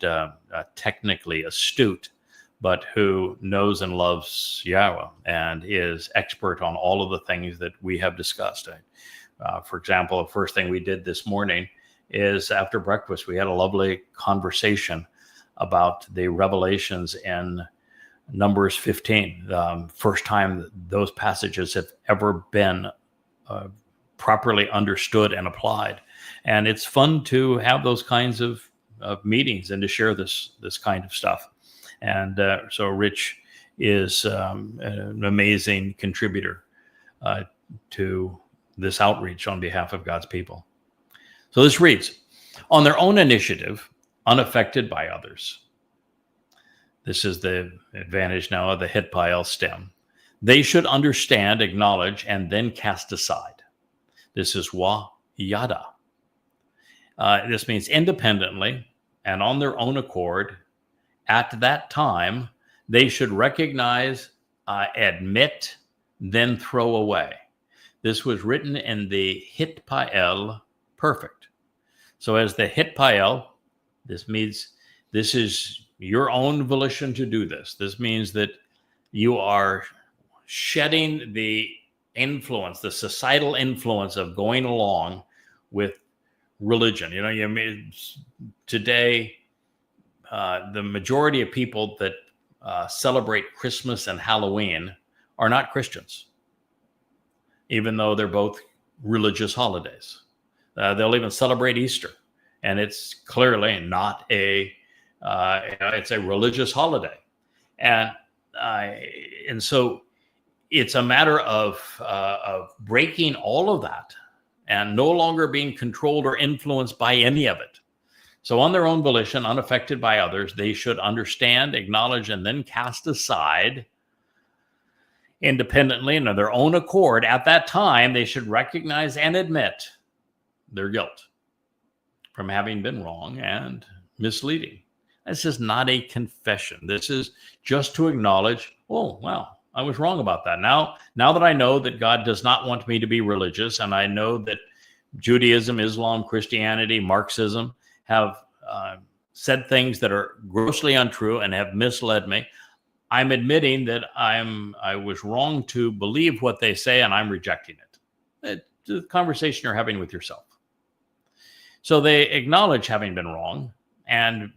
technically astute, but who knows and loves Yahweh and is expert on all of the things that we have discussed. For example, the first thing we did this morning is after breakfast, we had a lovely conversation about the revelations in Numbers 15. First time those passages have ever been properly understood and applied. And it's fun to have those kinds of meetings and to share this kind of stuff. And so Rich is an amazing contributor to this outreach on behalf of God's people. So this reads, on their own initiative, unaffected by others. This is the advantage now of the Hitpael stem. They should understand, acknowledge, and then cast aside. This is Yada. This means independently and on their own accord. At that time, they should recognize, admit, then throw away. This was written in the Hitpael perfect. So as the Hitpael, this means this is your own volition to do this. This means that you are shedding the influence, the societal influence of going along with religion. Today, the majority of people that celebrate Christmas and Halloween are not Christians, even though they're both religious holidays. They'll even celebrate Easter, and it's clearly not it's a religious holiday. And so it's a matter of breaking all of that and no longer being controlled or influenced by any of it. So on their own volition, unaffected by others, they should understand, acknowledge, and then cast aside independently and of their own accord. At that time, they should recognize and admit their guilt from having been wrong and misleading. This is not a confession. This is just to acknowledge, oh, wow, I was wrong about that. Now that I know that God does not want me to be religious, and I know that Judaism, Islam, Christianity, Marxism have said things that are grossly untrue and have misled me, I'm admitting that I was wrong to believe what they say, and I'm rejecting it. It's a conversation you're having with yourself. So they acknowledge having been wrong and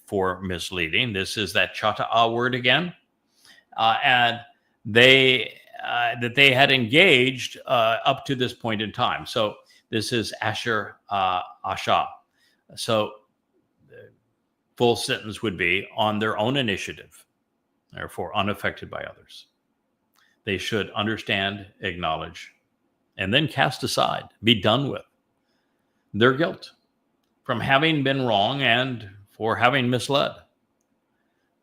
for misleading. This is that chata word again. And that they had engaged up to this point in time. So this is Asher Asha. So the full sentence would be on their own initiative, therefore unaffected by others. They should understand, acknowledge, and then cast aside, be done with their guilt from having been wrong and for having misled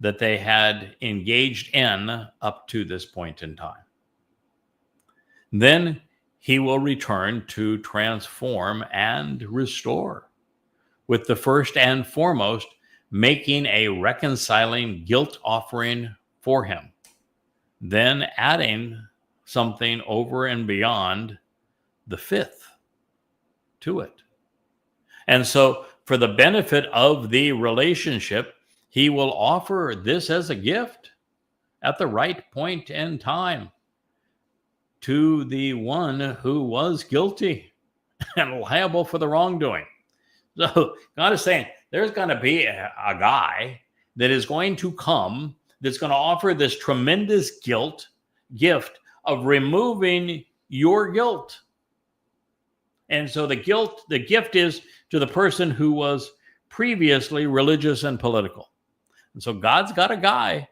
that they had engaged in up to this point in time. Then he will return to transform and restore, with the first and foremost making a reconciling guilt offering for him, then adding something over and beyond the fifth to it. And so for the benefit of the relationship, he will offer this as a gift at the right point in time to the one who was guilty and liable for the wrongdoing. So God is saying there's going to be a guy that is going to come that's going to offer this tremendous gift of removing your guilt. And so the gift is to the person who was previously religious and political. And so God's got a guy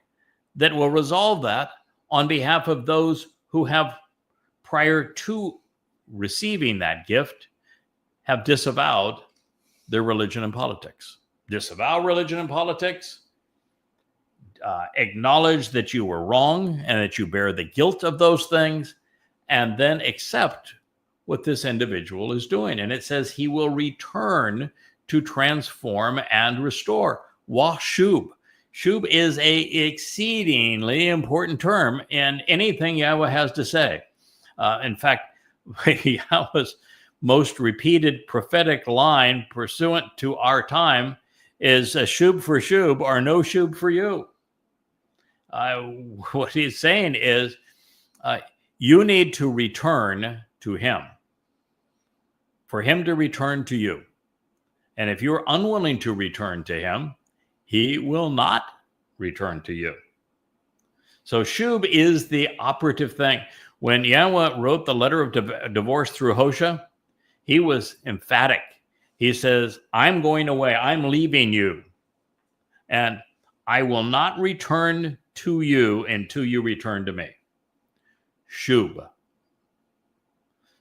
that will resolve that on behalf of those who have, prior to receiving that gift, have disavowed their religion and politics. Disavow religion and politics, acknowledge that you were wrong and that you bear the guilt of those things, and then accept what this individual is doing. And it says he will return to transform and restore. Washub. Shub is a exceedingly important term in anything Yahweh has to say. In fact, Yahweh's most repeated prophetic line pursuant to our time is a shub for shub or no shub for you. What he's saying is you need to return to him for him to return to you. And if you're unwilling to return to him, he will not return to you. So shub is the operative thing. When Yahweh wrote the letter of divorce through Hosea, he was emphatic. He says, I'm going away. I'm leaving you. And I will not return to you until you return to me. Shub.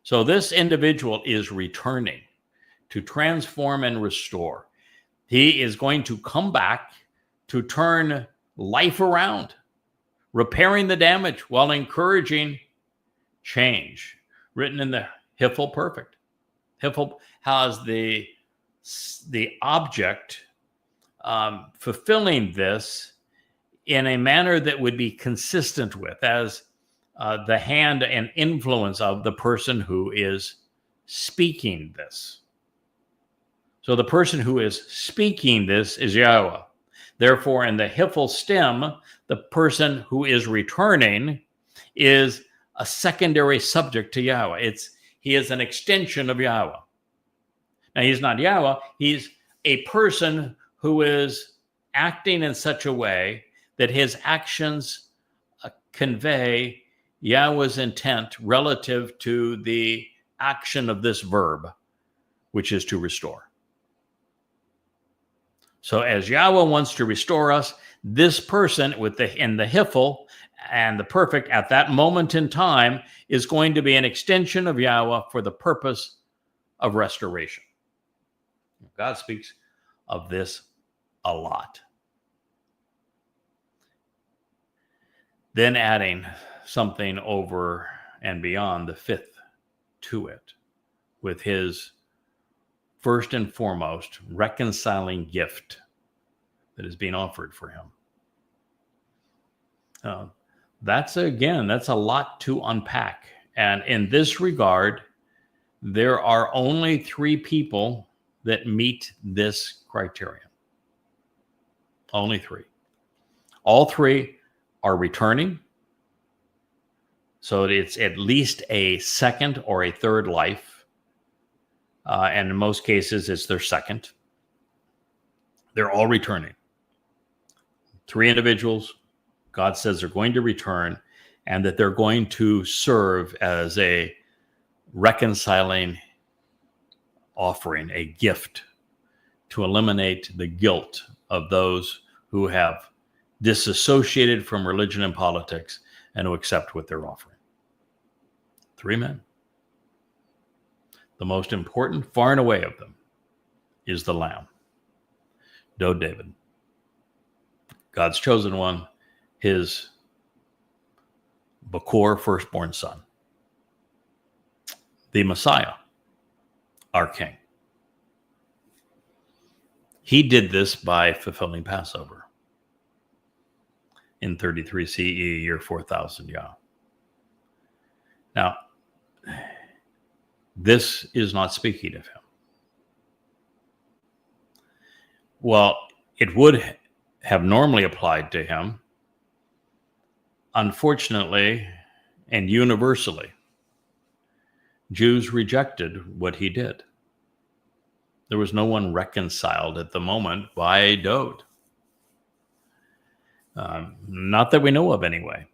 So this individual is returning to transform and restore. He is going to come back to turn life around, repairing the damage while encouraging change. Written in the Hiphil Perfect. Hiphil has the object fulfilling this in a manner that would be consistent with as the hand and influence of the person who is speaking this. So the person who is speaking this is Yahweh. Therefore, in the Hiphil stem, the person who is returning is a secondary subject to Yahweh. He is an extension of Yahweh. Now, he's not Yahweh. He's a person who is acting in such a way that his actions convey Yahweh's intent relative to the action of this verb, which is to restore. So as Yahweh wants to restore us, this person in the Hiphil and the perfect at that moment in time is going to be an extension of Yahweh for the purpose of restoration. God speaks of this a lot. Then adding something over and beyond the fifth to it with his first and foremost reconciling gift that is being offered for him. That's a lot to unpack. And in this regard, there are only 3 people that meet this criterion. Only 3. All 3 are returning. So it's at least a second or a third life. And in most cases, it's their second. They're all returning. 3 individuals, God says they're going to return and that they're going to serve as a reconciling offering, a gift to eliminate the guilt of those who have disassociated from religion and politics and who accept what they're offering. 3 men. The most important, far and away of them, is the Lamb, Dode David, God's chosen one, his Bakor, firstborn son, the Messiah, our King. He did this by fulfilling Passover in 33 CE, year 4000 Yah. Now, this is not speaking of him. Well, it would have normally applied to him. Unfortunately, and universally, Jews rejected what he did. There was no one reconciled at the moment by Dode. Not that we know of anyway.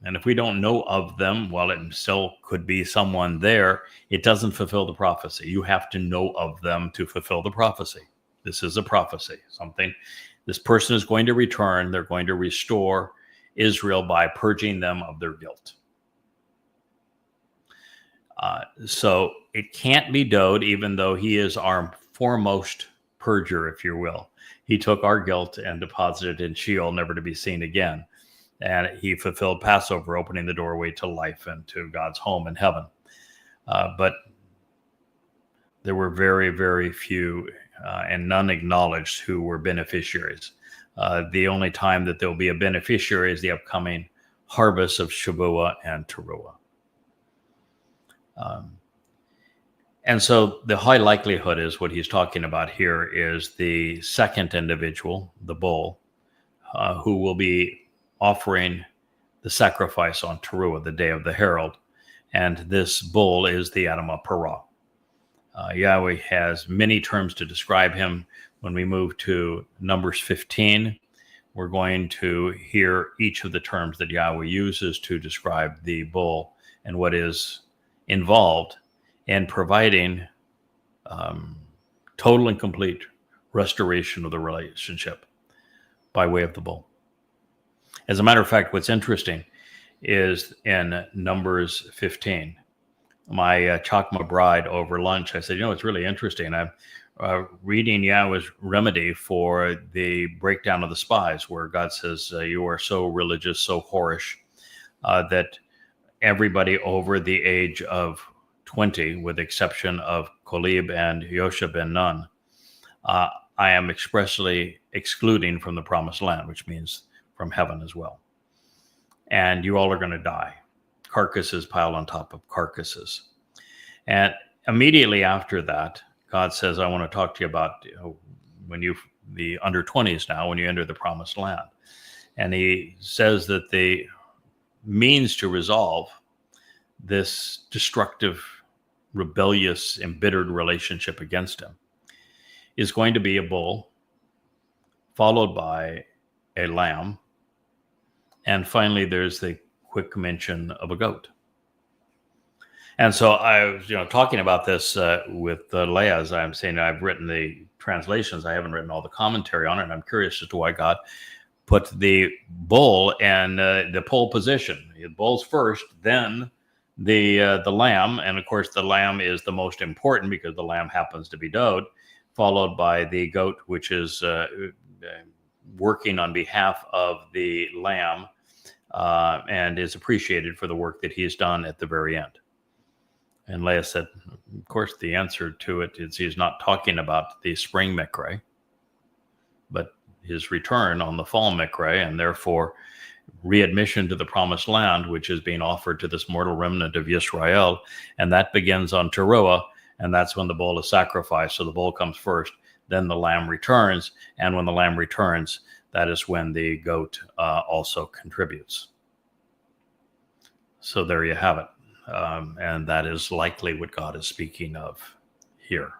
And if we don't know of them, while it still could be someone there, it doesn't fulfill the prophecy. You have to know of them to fulfill the prophecy. This is a prophecy. This person is going to return. They're going to restore Israel by purging them of their guilt. So it can't be Dode, even though he is our foremost purger, if you will. He took our guilt and deposited it in Sheol, never to be seen again. And he fulfilled Passover, opening the doorway to life and to God's home in heaven. But there were very, very few and none acknowledged who were beneficiaries. The only time that there'll be a beneficiary is the upcoming harvest of Shabat and Towrah. And so the high likelihood is what he's talking about here is the second individual, the bull, who will be offering the sacrifice on Towrah, the day of the herald. And this bull is the Adamah Parah. Yahweh has many terms to describe him. When we move to Numbers 15, we're going to hear each of the terms that Yahweh uses to describe the bull and what is involved in providing total and complete restoration of the relationship by way of the bull. As a matter of fact, what's interesting is in Numbers 15, my Chakma bride over lunch, I said, it's really interesting. I'm reading Yahweh's remedy for the breakdown of the spies, where God says, you are so religious, so whorish, that everybody over the age of 20, with the exception of Kolib and Yosha ben Nun, I am expressly excluding from the promised land, which means from heaven as well. And you all are going to die. Carcasses piled on top of carcasses. And immediately after that, God says, I want to talk to you about the under 20s now, when you enter the promised land. And he says that the means to resolve this destructive, rebellious, embittered relationship against him is going to be a bull, followed by a lamb, and finally there's the quick mention of a goat. And so I was talking about this with Leah, as I'm saying, I've written the translations. I haven't written all the commentary on it, and I'm curious as to why God put the bull in the pole position. The bull's first, then the lamb, and of course the lamb is the most important because the lamb happens to be Dode, followed by the goat, which is working on behalf of the lamb and is appreciated for the work that he's done at the very end. And Leah said, of course, the answer to it is he's not talking about the spring mikre, but his return on the fall mikre, and therefore readmission to the promised land, which is being offered to this mortal remnant of Yisrael. And that begins on Towrah, and that's when the bull is sacrificed. So the bull comes first, then the lamb returns. And when the lamb returns, that is when the goat also contributes. So there you have it. And that is likely what God is speaking of here,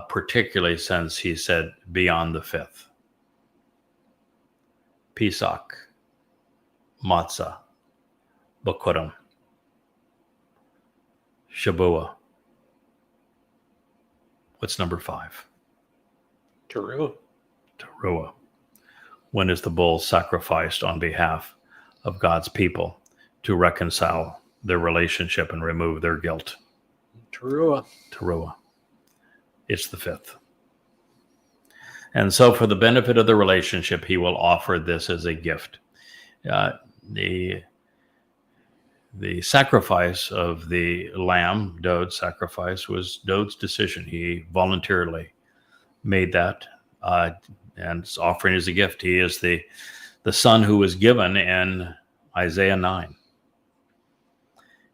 particularly since he said beyond the fifth. Pesach, Matzah, Bakurim, Shabuah. What's number 5? Towrah. Towrah. When is the bull sacrificed on behalf of God's people to reconcile their relationship and remove their guilt? Towrah. Towrah. It's the 5th. And so for the benefit of the relationship, he will offer this as a gift. The sacrifice of the lamb, Dode's sacrifice, was Dode's decision. He voluntarily made that and is offering as a gift. He is the son who was given in Isaiah 9.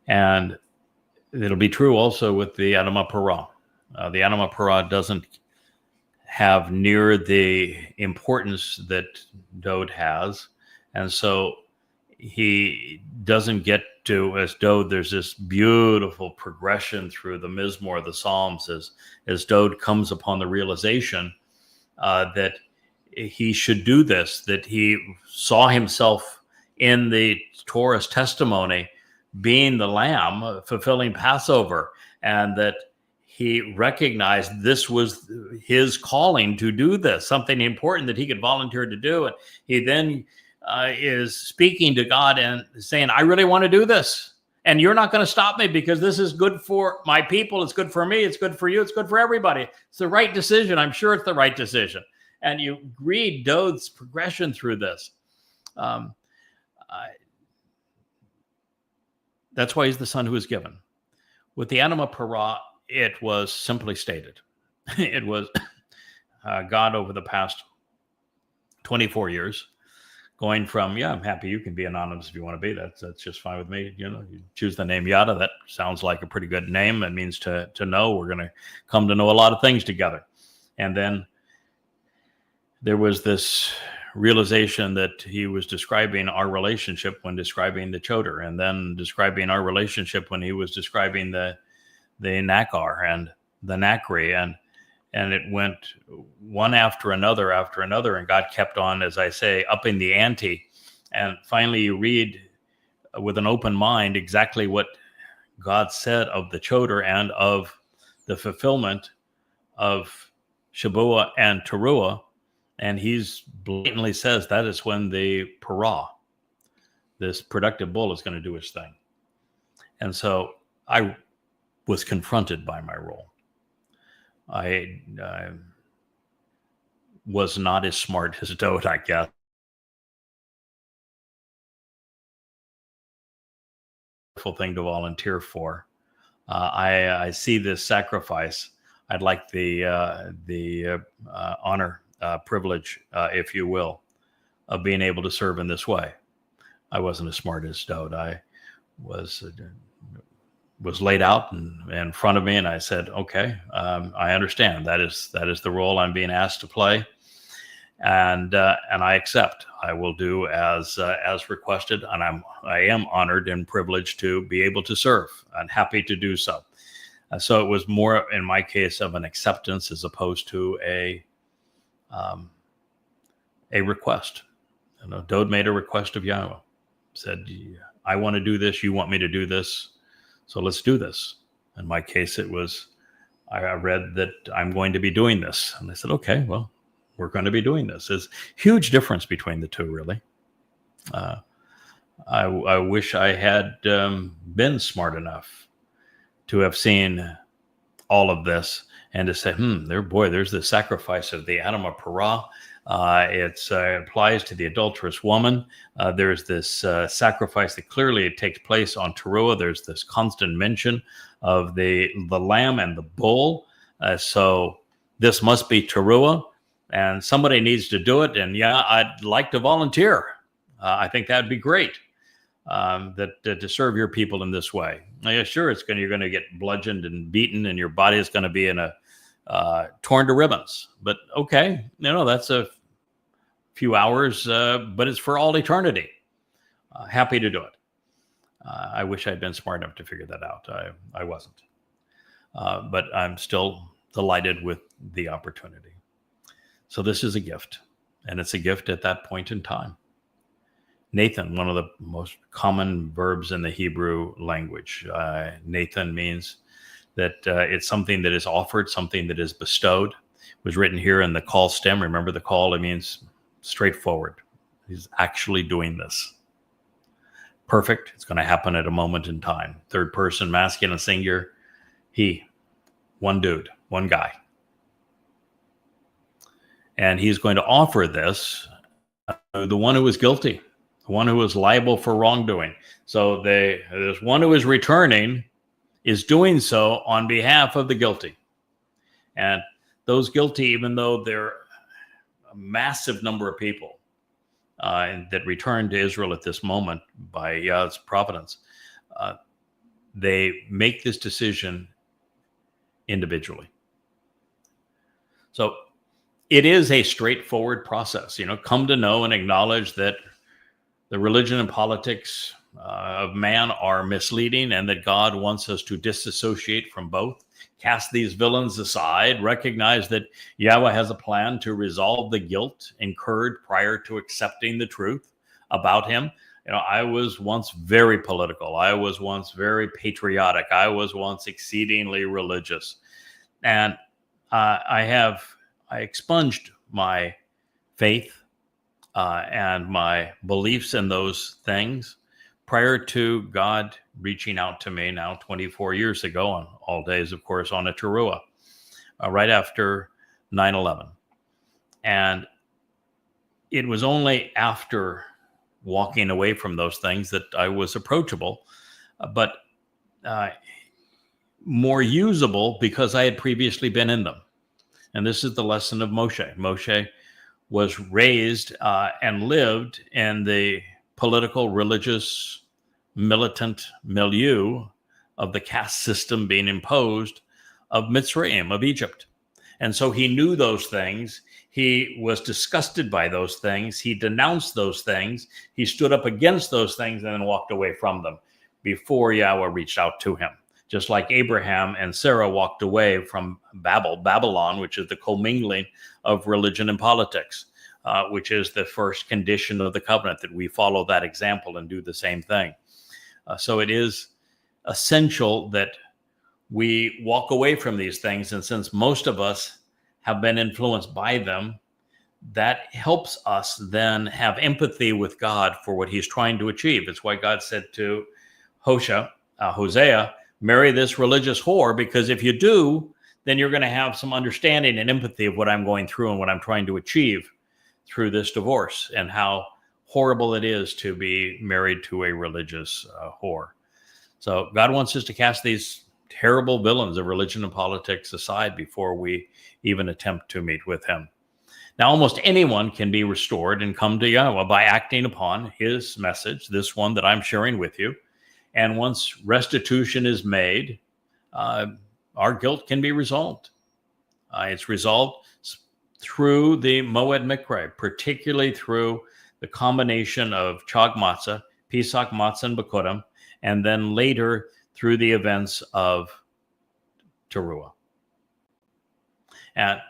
And it'll be true also with the Adamah Parah. The Adamah Parah doesn't have near the importance that Dode has. And so he doesn't get to, as Dode, there's this beautiful progression through the Mizmor, the Psalms, as Dode comes upon the realization that he should do this, that he saw himself in the Torah's testimony being the lamb, fulfilling Passover, and that he recognized this was his calling to do this, something important that he could volunteer to do. And he then is speaking to God and saying, I really want to do this. And you're not going to stop me because this is good for my people. It's good for me. It's good for you. It's good for everybody. It's the right decision. I'm sure it's the right decision. And you read Dode's progression through this. That's why he's the son who is given. With the Adamah Parah, it was simply stated. It was God over the past 24 years, going from, I'm happy you can be anonymous if you want to be. That's just fine with me. You choose the name Yada. That sounds like a pretty good name. It means to know. We're going to come to know a lot of things together. And then there was this realization that he was describing our relationship when describing the Choder, and then describing our relationship when he was describing the Nakar and the Nakri, and it went one after another, and God kept on, as I say, upping the ante. And finally you read with an open mind exactly what God said of the Choder and of the fulfillment of Shabuah and Towrah, and he's blatantly says that is when the Parah, this productive bull, is going to do his thing. And so I was confronted by my role. I was not as smart as Dode, I guess. Thing to volunteer for. I see this sacrifice. I'd like the honor, privilege, if you will, of being able to serve in this way. I wasn't as smart as Dode. I was laid out in front of me, and I said, "Okay, I understand. That is the role I'm being asked to play, and I accept. I will do as requested, and I am honored and privileged to be able to serve, and happy to do so." So it was more, in my case, of an acceptance as opposed to a request. Dode made a request of Yahowah. Said, "I want to do this. You want me to do this. So let's do this." In my case, it was, I read that I'm going to be doing this. And I said, okay, well, we're going to be doing this. There's a huge difference between the two, really. I wish I had been smart enough to have seen all of this and to say, there's the sacrifice of the Adam of Parah. It applies to the adulterous woman. There's this sacrifice that clearly it takes place on Towrah. There's this constant mention of the lamb and the bull. So this must be Towrah, and somebody needs to do it. And I'd like to volunteer. I think that'd be great. To serve your people in this way. Now, sure, you're going to get bludgeoned and beaten, and your body is going to be torn to ribbons. But okay, that's a few hours, but it's for all eternity. Happy to do it. I wish I'd been smart enough to figure that out. I wasn't, but I'm still delighted with the opportunity. So this is a gift, and it's a gift at that point in time. Nathan, one of the most common verbs in the Hebrew language. Nathan means that it's something that is offered, something that is bestowed. It was written here in the call stem. Remember the call? It means straightforward. He's actually doing this. Perfect. It's going to happen at a moment in time. Third person, masculine, singular. He, one dude, one guy. And he's going to offer this to the one who is guilty. One who is liable for wrongdoing. So there's one who is returning, is doing so on behalf of the guilty. And those guilty, even though they're a massive number of people that return to Israel at this moment by Yah's providence, they make this decision individually. So it is a straightforward process. Come to know and acknowledge that the religion and politics of man are misleading, and that God wants us to disassociate from both, cast these villains aside, recognize that Yahweh has a plan to resolve the guilt incurred prior to accepting the truth about him. I was once very political. I was once very patriotic. I was once exceedingly religious. And I expunged my faith and my beliefs in those things prior to God reaching out to me now 24 years ago, on all days, of course, on a Towrah, right after 9/11. And it was only after walking away from those things that I was approachable, but more usable because I had previously been in them. And this is the lesson of Moshe. Moshe was raised and lived in the political, religious, militant milieu of the caste system being imposed of Mitzrayim, of Egypt. And so he knew those things. He was disgusted by those things. He denounced those things. He stood up against those things and then walked away from them before Yahweh reached out to him. Just like Abraham and Sarah walked away from Babylon, which is the commingling of religion and politics, which is the first condition of the covenant, that we follow that example and do the same thing. So it is essential that we walk away from these things. And since most of us have been influenced by them, that helps us then have empathy with God for what he's trying to achieve. It's why God said to Hosea, marry this religious whore, because if you do, then you're going to have some understanding and empathy of what I'm going through and what I'm trying to achieve through this divorce, and how horrible it is to be married to a religious whore. So God wants us to cast these terrible villains of religion and politics aside before we even attempt to meet with him. Now, almost anyone can be restored and come to Yahweh by acting upon his message, this one that I'm sharing with you. And once restitution is made, our guilt can be resolved. It's resolved through the Moed Mikra, particularly through the combination of Chag Matzah, Pesach Matzah, and Bekurim, and then later through the events of Towrah. And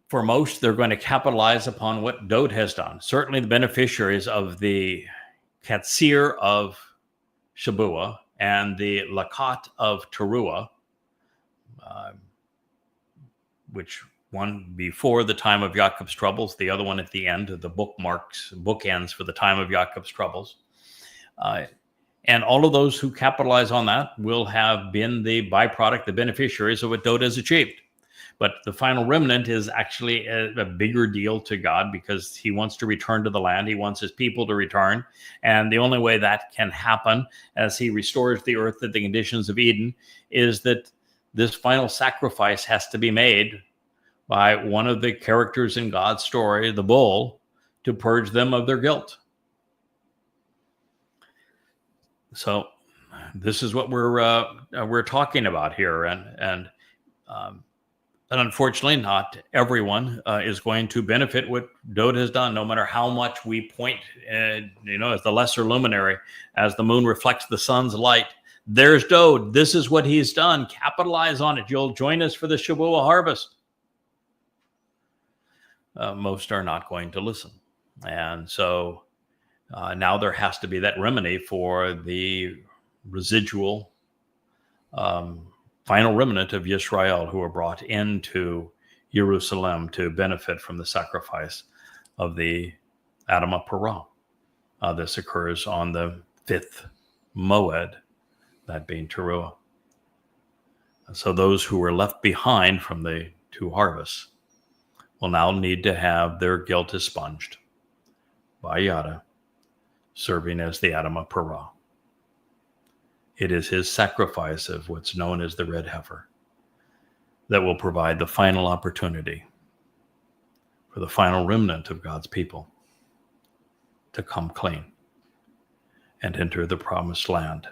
for most, they're going to capitalize upon what Dod has done. Certainly the beneficiaries of the Qatsyr of Shabuah and the Lakat of Towrah, which one before the time of Jacob's troubles, the other one at the end of the bookends for the time of Jacob's troubles. And all of those who capitalize on that will have been the byproduct, the beneficiaries of what Dod has achieved. But the final remnant is actually a bigger deal to God because he wants to return to the land. He wants his people to return. And the only way that can happen as he restores the earth to the conditions of Eden is that this final sacrifice has to be made by one of the characters in God's story, the bull, to purge them of their guilt. So this is what we're talking about here, and unfortunately, not everyone is going to benefit what Dode has done. No matter how much we point, as the lesser luminary, as the moon reflects the sun's light. There's Dode. This is what he's done. Capitalize on it. You'll join us for the Shabat harvest. Most are not going to listen, and so now there has to be that remedy for the residual final remnant of Yisrael who are brought into Jerusalem to benefit from the sacrifice of the Adamah Parah. This occurs on the 5th Moed, that being Towrah. So those who were left behind from the 2 harvests will now need to have their guilt expunged by Yada, serving as the Adamah Parah. It is his sacrifice of what's known as the red heifer that will provide the final opportunity for the final remnant of God's people to come clean and enter the promised land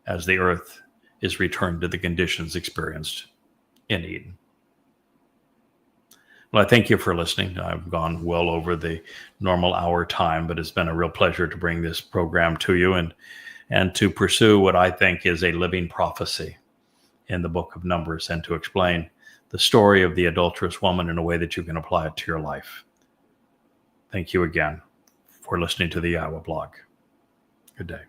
as the earth is returned to the conditions experienced in Eden. Well, I thank you for listening. I've gone well over the normal hour time, but it's been a real pleasure to bring this program to you and to pursue what I think is a living prophecy in the book of Numbers and to explain the story of the adulterous woman in a way that you can apply it to your life. Thank you again for listening to the YAHOWAH blog. Good day.